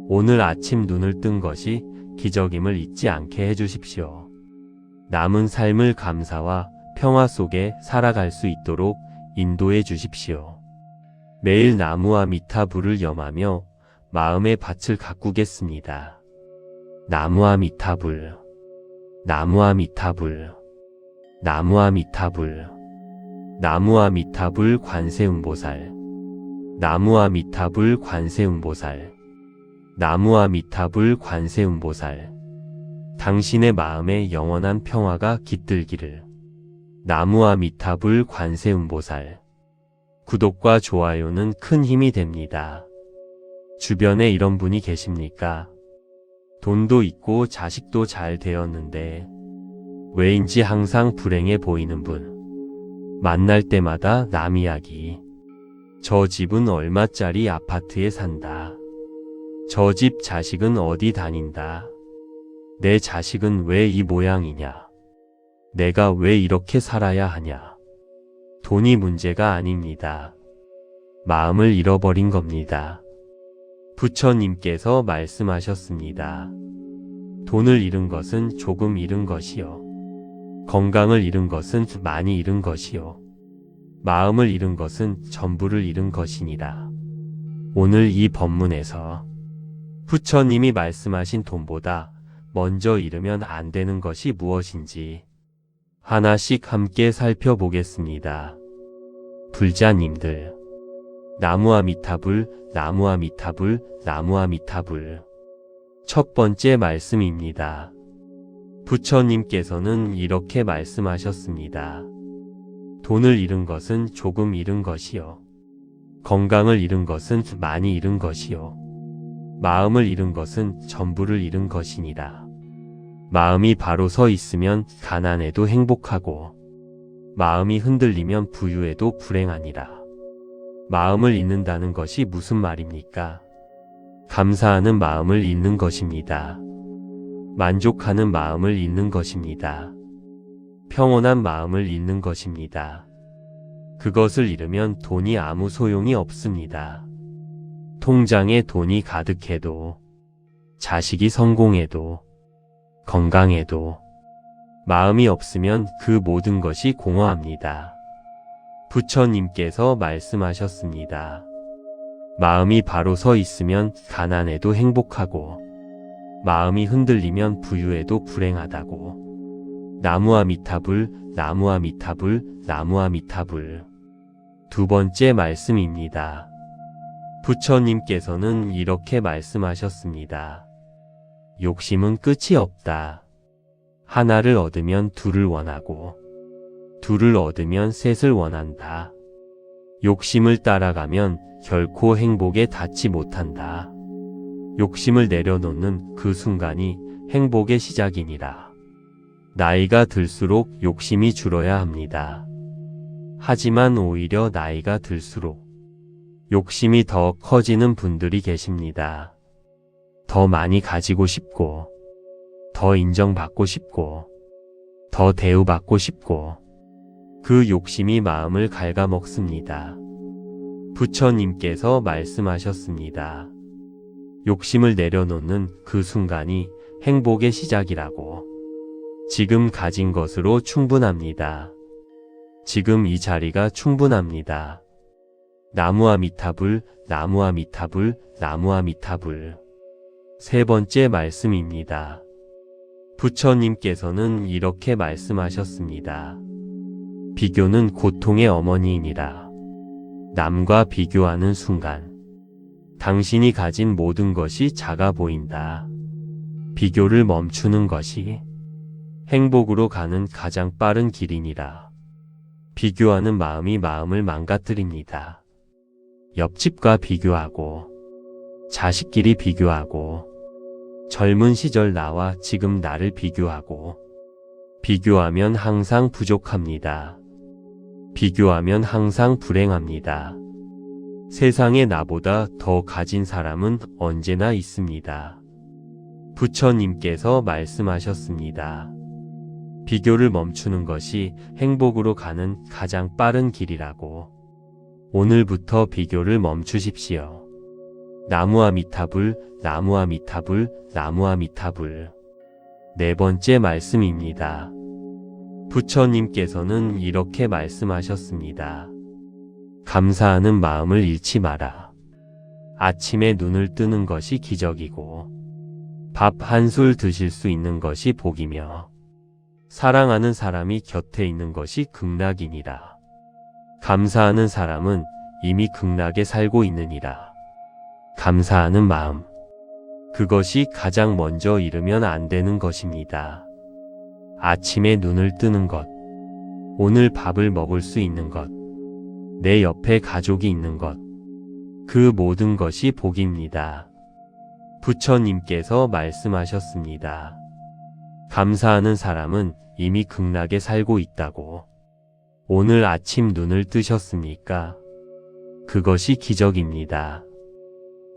오늘 아침 눈을 뜬 것이 기적임을 잊지 않게 해주십시오. 남은 삶을 감사와 평화 속에 살아갈 수 있도록 인도해 주십시오. 매일 나무아미타불을 염하며 마음의 밭을 가꾸겠습니다. 나무아미타불, 나무아미타불, 나무아미타불, 나무아미타불 관세음보살, 나무아미타불 관세음보살, 나무아미타불 관세음보살. 당신의 마음에 영원한 평화가 깃들기를. 나무아미타불 관세음보살. 구독과 좋아요는 큰 힘이 됩니다. 주변에 이런 분이 계십니까? 돈도 있고 자식도 잘 되었는데 왜인지 항상 불행해 보이는 분. 만날 때마다 남 이야기. 저 집은 얼마짜리 아파트에 산다. 저 집 자식은 어디 다닌다. 내 자식은 왜 이 모양이냐. 내가 왜 이렇게 살아야 하냐. 돈이 문제가 아닙니다. 마음을 잃어버린 겁니다. 부처님께서 말씀하셨습니다. 돈을 잃은 것은 조금 잃은 것이요. 건강을 잃은 것은 많이 잃은 것이요. 마음을 잃은 것은 전부를 잃은 것이니라. 오늘 이 법문에서 부처님이 말씀하신 돈보다 먼저 잃으면 안 되는 것이 무엇인지 하나씩 함께 살펴보겠습니다. 불자님들, 나무아미타불, 나무아미타불, 나무아미타불. 첫 번째 말씀입니다. 부처님께서는 이렇게 말씀하셨습니다. 돈을 잃은 것은 조금 잃은 것이요. 건강을 잃은 것은 많이 잃은 것이요. 마음을 잃은 것은 전부를 잃은 것이니라. 마음이 바로 서 있으면 가난해도 행복하고, 마음이 흔들리면 부유해도 불행하니라. 마음을 잊는다는 것이 무슨 말입니까? 감사하는 마음을 잊는 것입니다. 만족하는 마음을 잊는 것입니다. 평온한 마음을 잃는 것입니다. 그것을 잃으면 돈이 아무 소용이 없습니다. 통장에 돈이 가득해도, 자식이 성공해도, 건강해도, 마음이 없으면 그 모든 것이 공허합니다. 부처님께서 말씀하셨습니다. 마음이 바로 서 있으면 가난해도 행복하고, 마음이 흔들리면 부유해도 불행하다고. 나무아미타불, 나무아미타불, 나무아미타불. 두 번째 말씀입니다. 부처님께서는 이렇게 말씀하셨습니다. 욕심은 끝이 없다. 하나를 얻으면 둘을 원하고, 둘을 얻으면 셋을 원한다. 욕심을 따라가면 결코 행복에 닿지 못한다. 욕심을 내려놓는 그 순간이 행복의 시작이니라. 나이가 들수록 욕심이 줄어야 합니다. 하지만 오히려 나이가 들수록 욕심이 더 커지는 분들이 계십니다. 더 많이 가지고 싶고, 더 인정받고 싶고, 더 대우받고 싶고, 그 욕심이 마음을 갉아먹습니다. 부처님께서 말씀하셨습니다. 욕심을 내려놓는 그 순간이 행복의 시작이라고. 지금 가진 것으로 충분합니다. 지금 이 자리가 충분합니다. 나무아미타불, 나무아미타불, 나무아미타불. 세 번째 말씀입니다. 부처님께서는 이렇게 말씀하셨습니다. 비교는 고통의 어머니이니라. 남과 비교하는 순간, 당신이 가진 모든 것이 작아 보인다. 비교를 멈추는 것이 행복으로 가는 가장 빠른 길이니라. 비교하는 마음이 마음을 망가뜨립니다. 옆집과 비교하고, 자식끼리 비교하고, 젊은 시절 나와 지금 나를 비교하고, 비교하면 항상 부족합니다. 비교하면 항상 불행합니다. 세상에 나보다 더 가진 사람은 언제나 있습니다. 부처님께서 말씀하셨습니다. 비교를 멈추는 것이 행복으로 가는 가장 빠른 길이라고. 오늘부터 비교를 멈추십시오. 나무아미타불, 나무아미타불, 나무아미타불. 네 번째 말씀입니다. 부처님께서는 이렇게 말씀하셨습니다. 감사하는 마음을 잃지 마라. 아침에 눈을 뜨는 것이 기적이고, 밥 한 술 드실 수 있는 것이 복이며, 사랑하는 사람이 곁에 있는 것이 극락이니라. 감사하는 사람은 이미 극락에 살고 있느니라. 감사하는 마음, 그것이 가장 먼저 잃으면 안 되는 것입니다. 아침에 눈을 뜨는 것, 오늘 밥을 먹을 수 있는 것, 내 옆에 가족이 있는 것, 그 모든 것이 복입니다. 부처님께서 말씀하셨습니다. 감사하는 사람은 이미 극락에 살고 있다고. 오늘 아침 눈을 뜨셨습니까? 그것이 기적입니다.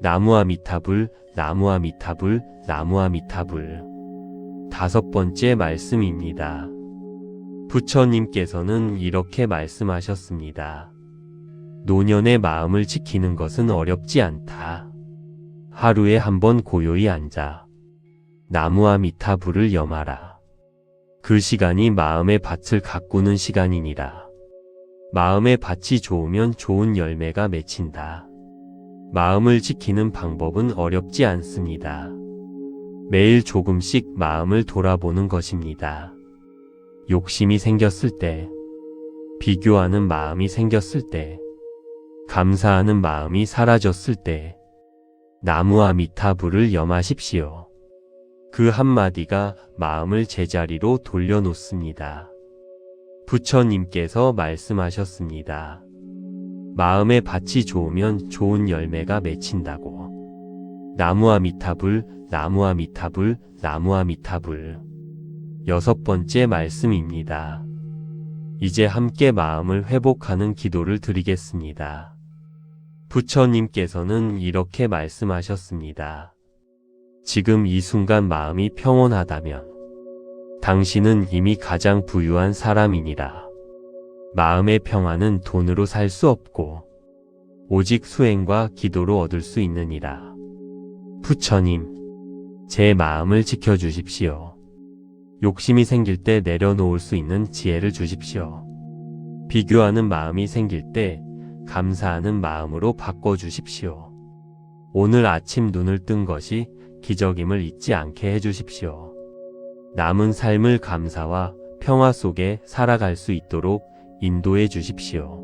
나무아미타불, 나무아미타불, 나무아미타불. 다섯 번째 말씀입니다. 부처님께서는 이렇게 말씀하셨습니다. 노년의 마음을 지키는 것은 어렵지 않다. 하루에 한 번 고요히 앉아 나무아미타불을 염하라. 그 시간이 마음의 밭을 가꾸는 시간이니라. 마음의 밭이 좋으면 좋은 열매가 맺힌다. 마음을 지키는 방법은 어렵지 않습니다. 매일 조금씩 마음을 돌아보는 것입니다. 욕심이 생겼을 때, 비교하는 마음이 생겼을 때, 감사하는 마음이 사라졌을 때, 나무아미타불을 염하십시오. 그 한마디가 마음을 제자리로 돌려놓습니다. 부처님께서 말씀하셨습니다. 마음의 밭이 좋으면 좋은 열매가 맺힌다고. 나무아미타불, 나무아미타불, 나무아미타불. 6번째 말씀입니다. 이제 함께 마음을 회복하는 기도를 드리겠습니다. 부처님께서는 이렇게 말씀하셨습니다. 지금 이 순간 마음이 평온하다면 당신은 이미 가장 부유한 사람이니라. 마음의 평안은 돈으로 살 수 없고 오직 수행과 기도로 얻을 수 있느니라. 부처님, 제 마음을 지켜주십시오. 욕심이 생길 때 내려놓을 수 있는 지혜를 주십시오. 비교하는 마음이 생길 때 감사하는 마음으로 바꿔주십시오. 오늘 아침 눈을 뜬 것이 기적임을 잊지 않게 해주십시오. 남은 삶을 감사와 평화 속에 살아갈 수 있도록 인도해 주십시오.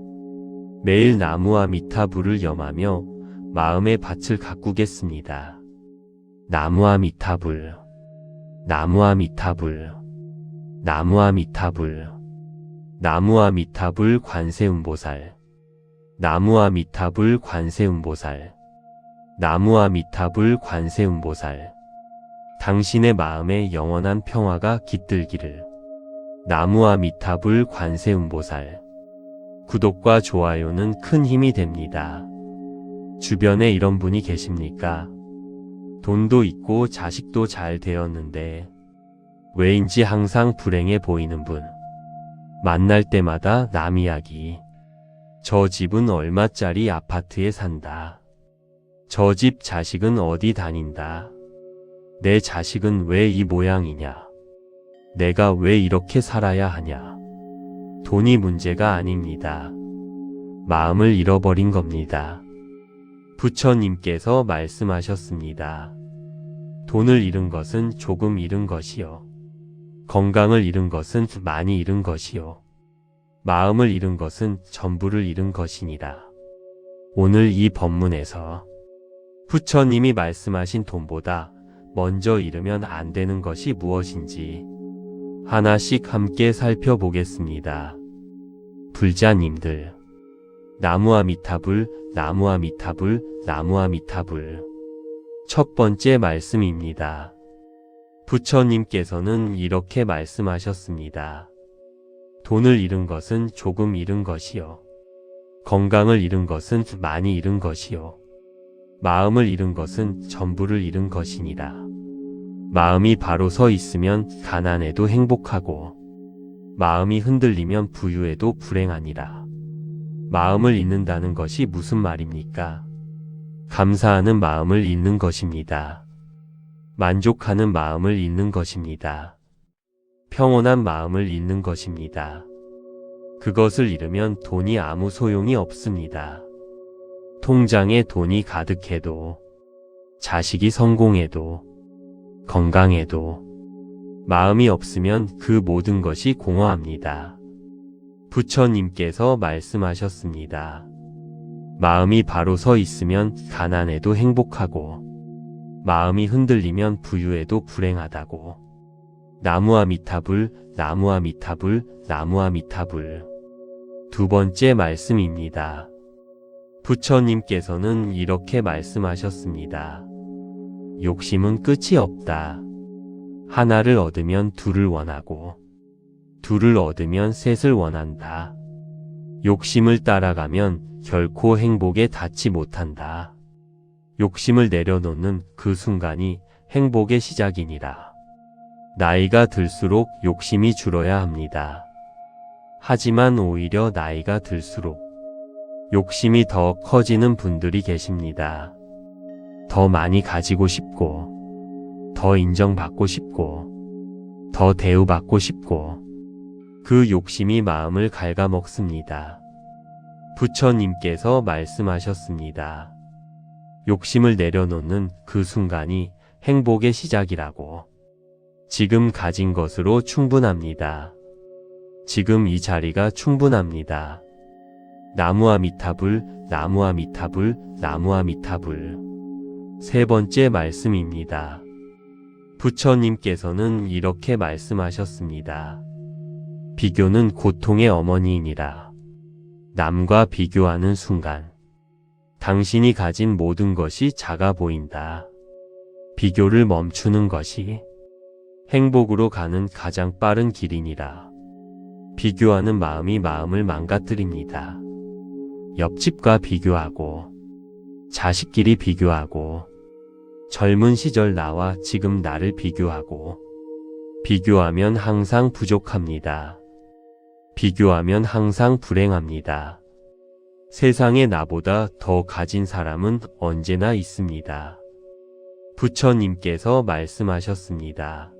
매일 나무아미타불을 염하며 마음의 밭을 가꾸겠습니다. 나무아미타불, 나무아미타불, 나무아미타불, 나무아미타불 관세음보살, 나무아미타불 관세음보살, 나무아미타불 관세음보살. 당신의 마음에 영원한 평화가 깃들기를. 나무아미타불 관세음보살. 구독과 좋아요는 큰 힘이 됩니다. 주변에 이런 분이 계십니까? 돈도 있고 자식도 잘 되었는데 왜인지 항상 불행해 보이는 분. 만날 때마다 남 이야기. 저 집은 얼마짜리 아파트에 산다. 저 집 자식은 어디 다닌다. 내 자식은 왜 이 모양이냐. 내가 왜 이렇게 살아야 하냐. 돈이 문제가 아닙니다. 마음을 잃어버린 겁니다. 부처님께서 말씀하셨습니다. 돈을 잃은 것은 조금 잃은 것이요. 건강을 잃은 것은 많이 잃은 것이요. 마음을 잃은 것은 전부를 잃은 것이니라. 오늘 이 법문에서 부처님이 말씀하신 돈보다 먼저 잃으면 안 되는 것이 무엇인지 하나씩 함께 살펴보겠습니다. 불자님들, 나무아미타불, 나무아미타불, 나무아미타불. 첫 번째 말씀입니다. 부처님께서는 이렇게 말씀하셨습니다. 돈을 잃은 것은 조금 잃은 것이요. 건강을 잃은 것은 많이 잃은 것이요. 마음을 잃은 것은 전부를 잃은 것이니라. 마음이 바로 서 있으면 가난해도 행복하고 마음이 흔들리면 부유해도 불행하니라. 마음을 잃는다는 것이 무슨 말입니까? 감사하는 마음을 잃는 것입니다. 만족하는 마음을 잃는 것입니다. 평온한 마음을 잃는 것입니다. 그것을 잃으면 돈이 아무 소용이 없습니다. 통장에 돈이 가득해도, 자식이 성공해도, 건강해도, 마음이 없으면 그 모든 것이 공허합니다. 부처님께서 말씀하셨습니다. 마음이 바로 서 있으면 가난해도 행복하고, 마음이 흔들리면 부유해도 불행하다고. 나무아미타불, 나무아미타불, 나무아미타불. 두 번째 말씀입니다. 부처님께서는 이렇게 말씀하셨습니다. 욕심은 끝이 없다. 하나를 얻으면 둘을 원하고, 둘을 얻으면 셋을 원한다. 욕심을 따라가면 결코 행복에 닿지 못한다. 욕심을 내려놓는 그 순간이 행복의 시작이니라. 나이가 들수록 욕심이 줄어야 합니다. 하지만 오히려 나이가 들수록 욕심이 더 커지는 분들이 계십니다. 더 많이 가지고 싶고, 더 인정받고 싶고, 더 대우받고 싶고, 그 욕심이 마음을 갉아먹습니다. 부처님께서 말씀하셨습니다. 욕심을 내려놓는 그 순간이 행복의 시작이라고. 지금 가진 것으로 충분합니다. 지금 이 자리가 충분합니다. 나무아미타불, 나무아미타불, 나무아미타불. 세 번째 말씀입니다. 부처님께서는 이렇게 말씀하셨습니다. 비교는 고통의 어머니이니라. 남과 비교하는 순간 당신이 가진 모든 것이 작아 보인다. 비교를 멈추는 것이 행복으로 가는 가장 빠른 길이니라. 비교하는 마음이 마음을 망가뜨립니다. 옆집과 비교하고, 자식끼리 비교하고, 젊은 시절 나와 지금 나를 비교하고, 비교하면 항상 부족합니다. 비교하면 항상 불행합니다. 세상에 나보다 더 가진 사람은 언제나 있습니다. 부처님께서 말씀하셨습니다.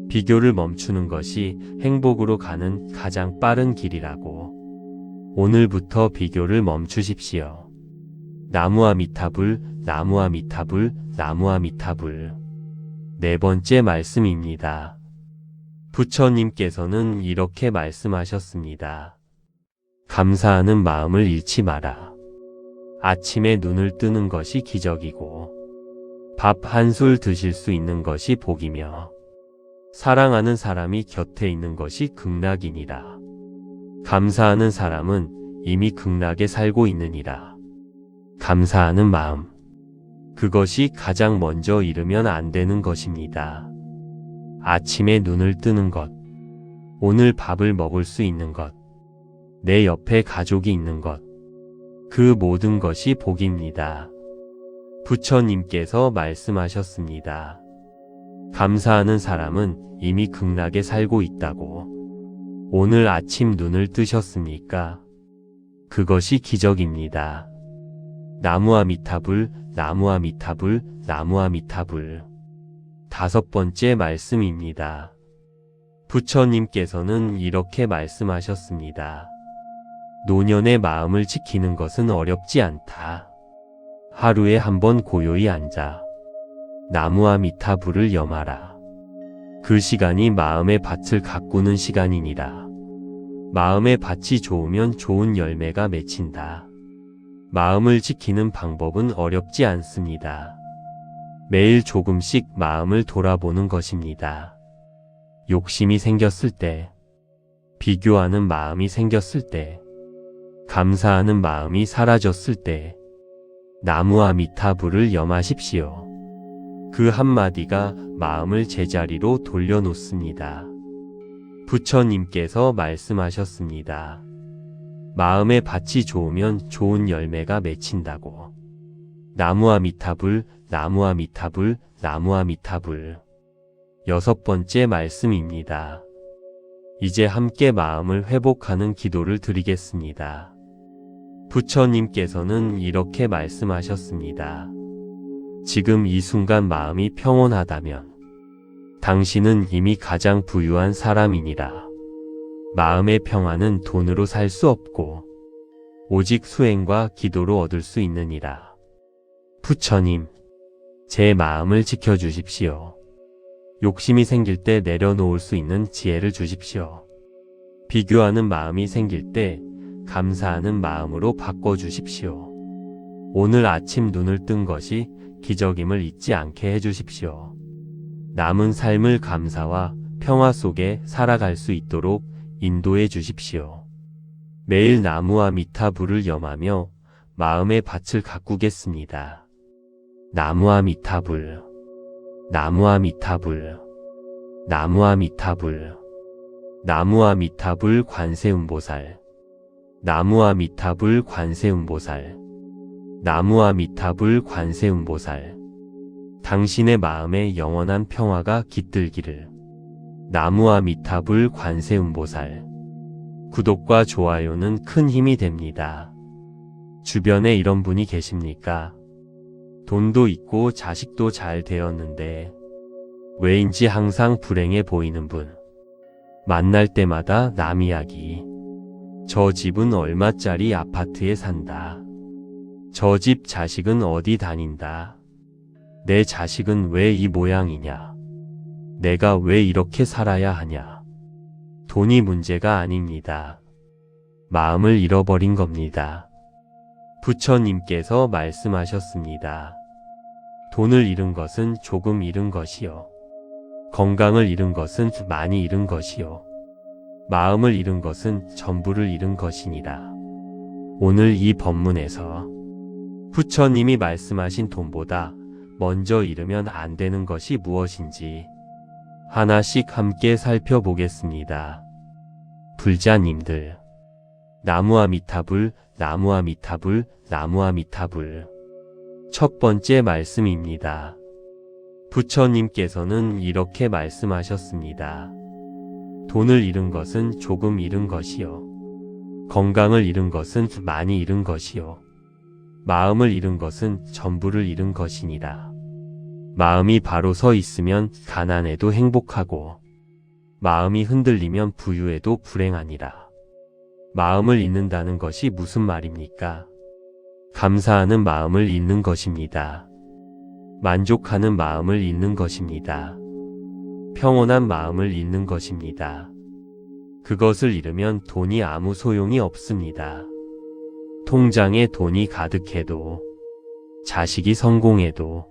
비교를 멈추는 것이 행복으로 가는 가장 빠른 길이라고. 오늘부터 비교를 멈추십시오. 나무아미타불, 나무아미타불, 나무아미타불. 네 번째 말씀입니다. 부처님께서는 이렇게 말씀하셨습니다. 감사하는 마음을 잃지 마라. 아침에 눈을 뜨는 것이 기적이고, 밥 한 술 드실 수 있는 것이 복이며, 사랑하는 사람이 곁에 있는 것이 극락이니라. 감사하는 사람은 이미 극락에 살고 있느니라. 감사하는 마음. 그것이 가장 먼저 잃으면 안 되는 것입니다. 아침에 눈을 뜨는 것, 오늘 밥을 먹을 수 있는 것, 내 옆에 가족이 있는 것, 그 모든 것이 복입니다. 부처님께서 말씀하셨습니다. 감사하는 사람은 이미 극락에 살고 있다고. 오늘 아침 눈을 뜨셨습니까? 그것이 기적입니다. 나무아미타불, 나무아미타불, 나무아미타불. 다섯 번째 말씀입니다. 부처님께서는 이렇게 말씀하셨습니다. 노년의 마음을 지키는 것은 어렵지 않다. 하루에 한 번 고요히 앉아 나무아미타불을 염하라. 그 시간이 마음의 밭을 가꾸는 시간이니라. 마음의 밭이 좋으면 좋은 열매가 맺힌다. 마음을 지키는 방법은 어렵지 않습니다. 매일 조금씩 마음을 돌아보는 것입니다. 욕심이 생겼을 때, 비교하는 마음이 생겼을 때, 감사하는 마음이 사라졌을 때, 나무아미타불을 염하십시오. 그 한마디가 마음을 제자리로 돌려놓습니다. 부처님께서 말씀하셨습니다. 마음의 밭이 좋으면 좋은 열매가 맺힌다고. 나무아미타불, 나무아미타불, 나무아미타불. 여섯 번째 말씀입니다. 이제 함께 마음을 회복하는 기도를 드리겠습니다. 부처님께서는 이렇게 말씀하셨습니다. 지금 이 순간 마음이 평온하다면 당신은 이미 가장 부유한 사람이니라. 마음의 평안은 돈으로 살 수 없고 오직 수행과 기도로 얻을 수 있느니라. 부처님, 제 마음을 지켜주십시오. 욕심이 생길 때 내려놓을 수 있는 지혜를 주십시오. 비교하는 마음이 생길 때 감사하는 마음으로 바꿔주십시오. 오늘 아침 눈을 뜬 것이 기적임을 잊지 않게 해주십시오. 남은 삶을 감사와 평화 속에 살아갈 수 있도록 인도해 주십시오. 매일 나무아미타불을 염하며 마음의 밭을 가꾸겠습니다. 나무아미타불, 나무아미타불, 나무아미타불, 나무아미타불 관세음보살, 나무아미타불 관세음보살, 나무아미타불 관세음보살. 당신의 마음에 영원한 평화가 깃들기를. 나무아미타불 관세음보살. 구독과 좋아요는 큰 힘이 됩니다. 주변에 이런 분이 계십니까? 돈도 있고 자식도 잘 되었는데 왜인지 항상 불행해 보이는 분. 만날 때마다 남 이야기. 저 집은 얼마짜리 아파트에 산다. 저 집 자식은 어디 다닌다. 내 자식은 왜 이 모양이냐. 내가 왜 이렇게 살아야 하냐. 돈이 문제가 아닙니다. 마음을 잃어버린 겁니다. 부처님께서 말씀하셨습니다. 돈을 잃은 것은 조금 잃은 것이요. 건강을 잃은 것은 많이 잃은 것이요. 마음을 잃은 것은 전부를 잃은 것이니라. 오늘 이 법문에서 부처님이 말씀하신 돈보다 먼저 잃으면 안 되는 것이 무엇인지 하나씩 함께 살펴보겠습니다. 불자님들, 나무아미타불, 나무아미타불, 나무아미타불. 첫 번째 말씀입니다. 부처님께서는 이렇게 말씀하셨습니다. 돈을 잃은 것은 조금 잃은 것이요. 건강을 잃은 것은 많이 잃은 것이요. 마음을 잃은 것은 전부를 잃은 것이니라. 마음이 바로 서 있으면 가난해도 행복하고, 마음이 흔들리면 부유해도 불행하니라. 마음을 잃는다는 것이 무슨 말입니까? 감사하는 마음을 잃는 것입니다. 만족하는 마음을 잃는 것입니다. 평온한 마음을 잃는 것입니다. 그것을 잃으면 돈이 아무 소용이 없습니다. 통장에 돈이 가득해도, 자식이 성공해도,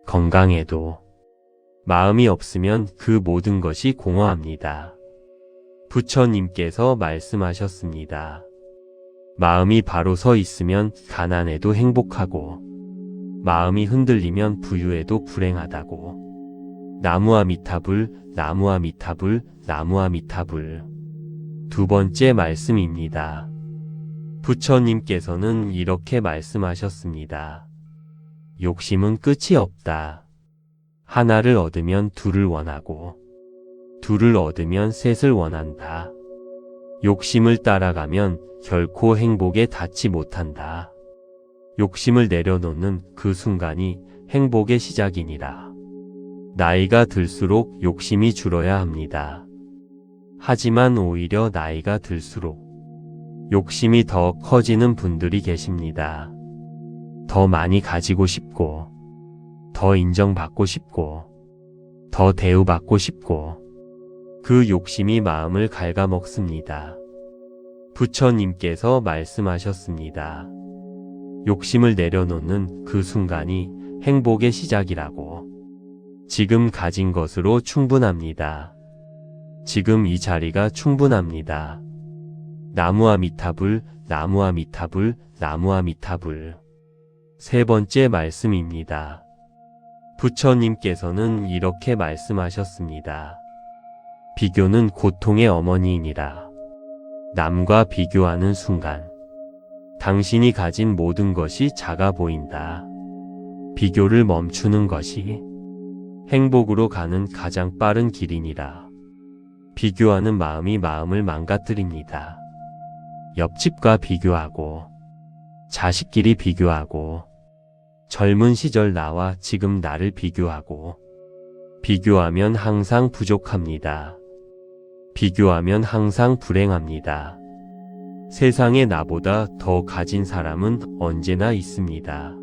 건강해도, 마음이 없으면 그 모든 것이 공허합니다. 부처님께서 말씀하셨습니다. 마음이 바로 서 있으면 가난해도 행복하고, 마음이 흔들리면 부유해도 불행하다고. 나무아미타불, 나무아미타불, 나무아미타불. 두 번째 말씀입니다. 부처님께서는 이렇게 말씀하셨습니다. 욕심은 끝이 없다. 하나를 얻으면 둘을 원하고, 둘을 얻으면 셋을 원한다. 욕심을 따라가면 결코 행복에 닿지 못한다. 욕심을 내려놓는 그 순간이 행복의 시작이니라. 나이가 들수록 욕심이 줄어야 합니다. 하지만 오히려 나이가 들수록 욕심이 더 커지는 분들이 계십니다. 더 많이 가지고 싶고, 더 인정받고 싶고, 더 대우받고 싶고, 그 욕심이 마음을 갉아먹습니다. 부처님께서 말씀하셨습니다. 욕심을 내려놓는 그 순간이 행복의 시작이라고. 지금 가진 것으로 충분합니다. 지금 이 자리가 충분합니다. 나무아미타불, 나무아미타불, 나무아미타불. 세 번째 말씀입니다. 부처님께서는 이렇게 말씀하셨습니다. 비교는 고통의 어머니이니라. 남과 비교하는 순간, 당신이 가진 모든 것이 작아 보인다. 비교를 멈추는 것이 행복으로 가는 가장 빠른 길이니라. 비교하는 마음이 마음을 망가뜨립니다. 옆집과 비교하고, 자식끼리 비교하고, 젊은 시절 나와 지금 나를 비교하고, 비교하면 항상 부족합니다. 비교하면 항상 불행합니다. 세상에 나보다 더 가진 사람은 언제나 있습니다.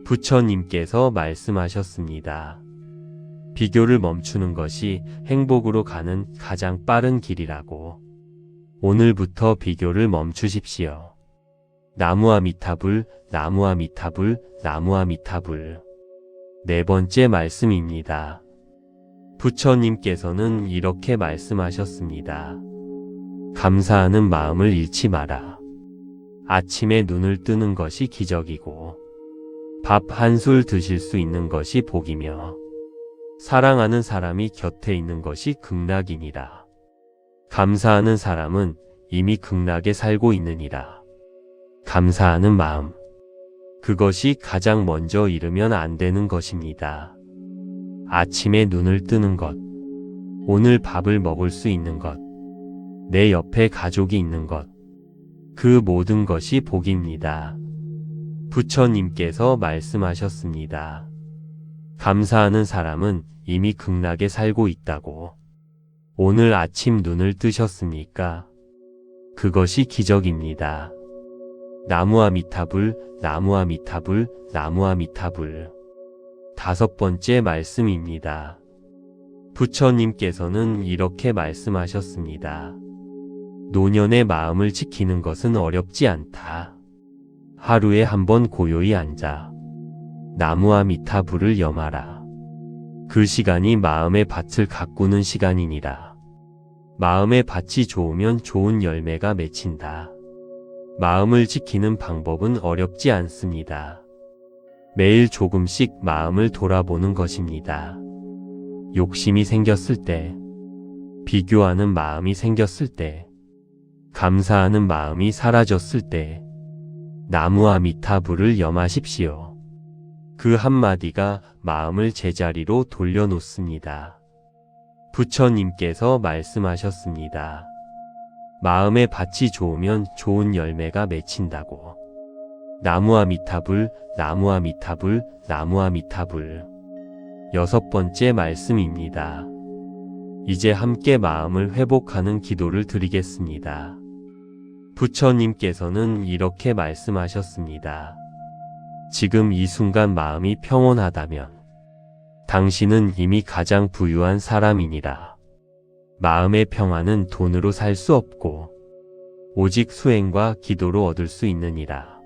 부처님께서 말씀하셨습니다. 비교를 멈추는 것이 행복으로 가는 가장 빠른 길이라고. 오늘부터 비교를 멈추십시오. 나무아미타불, 나무아미타불, 나무아미타불. 네 번째 말씀입니다. 부처님께서는 이렇게 말씀하셨습니다. 감사하는 마음을 잃지 마라. 아침에 눈을 뜨는 것이 기적이고, 밥 한 술 드실 수 있는 것이 복이며, 사랑하는 사람이 곁에 있는 것이 극락이니라. 감사하는 사람은 이미 극락에 살고 있느니라. 감사하는 마음, 그것이 가장 먼저 잃으면 안 되는 것입니다. 아침에 눈을 뜨는 것, 오늘 밥을 먹을 수 있는 것, 내 옆에 가족이 있는 것, 그 모든 것이 복입니다. 부처님께서 말씀하셨습니다. 감사하는 사람은 이미 극락에 살고 있다고. 오늘 아침 눈을 뜨셨습니까? 그것이 기적입니다. 나무아미타불, 나무아미타불, 나무아미타불. 다섯 번째 말씀입니다. 부처님께서는 이렇게 말씀하셨습니다. 노년의 마음을 지키는 것은 어렵지 않다. 하루에 한 번 고요히 앉아 나무아미타불을 염하라. 그 시간이 마음의 밭을 가꾸는 시간이니라. 마음의 밭이 좋으면 좋은 열매가 맺힌다. 마음을 지키는 방법은 어렵지 않습니다. 매일 조금씩 마음을 돌아보는 것입니다. 욕심이 생겼을 때, 비교하는 마음이 생겼을 때, 감사하는 마음이 사라졌을 때, 나무아미타불을 염하십시오. 그 한마디가 마음을 제자리로 돌려놓습니다. 부처님께서 말씀하셨습니다. 마음의 밭이 좋으면 좋은 열매가 맺힌다고. 나무아미타불, 나무아미타불, 나무아미타불. 6번째 말씀입니다. 이제 함께 마음을 회복하는 기도를 드리겠습니다. 부처님께서는 이렇게 말씀하셨습니다. 지금 이 순간 마음이 평온하다면 당신은 이미 가장 부유한 사람이니라. 마음의 평안은 돈으로 살 수 없고 오직 수행과 기도로 얻을 수 있느니라.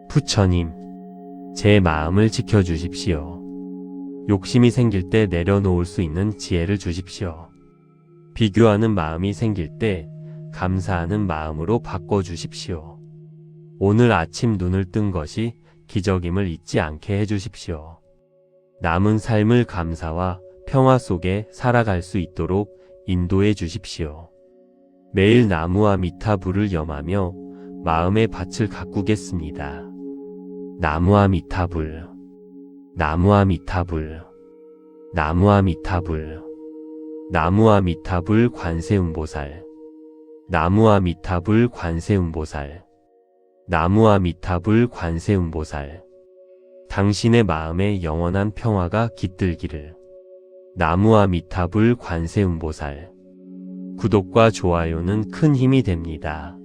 부처님, 제 마음을 지켜주십시오. 욕심이 생길 때 내려놓을 수 있는 지혜를 주십시오. 비교하는 마음이 생길 때 감사하는 마음으로 바꿔주십시오. 오늘 아침 눈을 뜬 것이 기적임을 잊지 않게 해주십시오. 남은 삶을 감사와 평화 속에 살아갈 수 있도록 인도해 주십시오. 매일 나무아미타불을 염하며 마음의 밭을 가꾸겠습니다. 나무아미타불, 나무아미타불, 나무아미타불, 나무아미타불 관세음보살, 나무아미타불 관세음보살, 나무아미타불 관세음보살. 당신의 마음에 영원한 평화가 깃들기를. 나무아미타불 관세음보살. 구독과 좋아요는 큰 힘이 됩니다.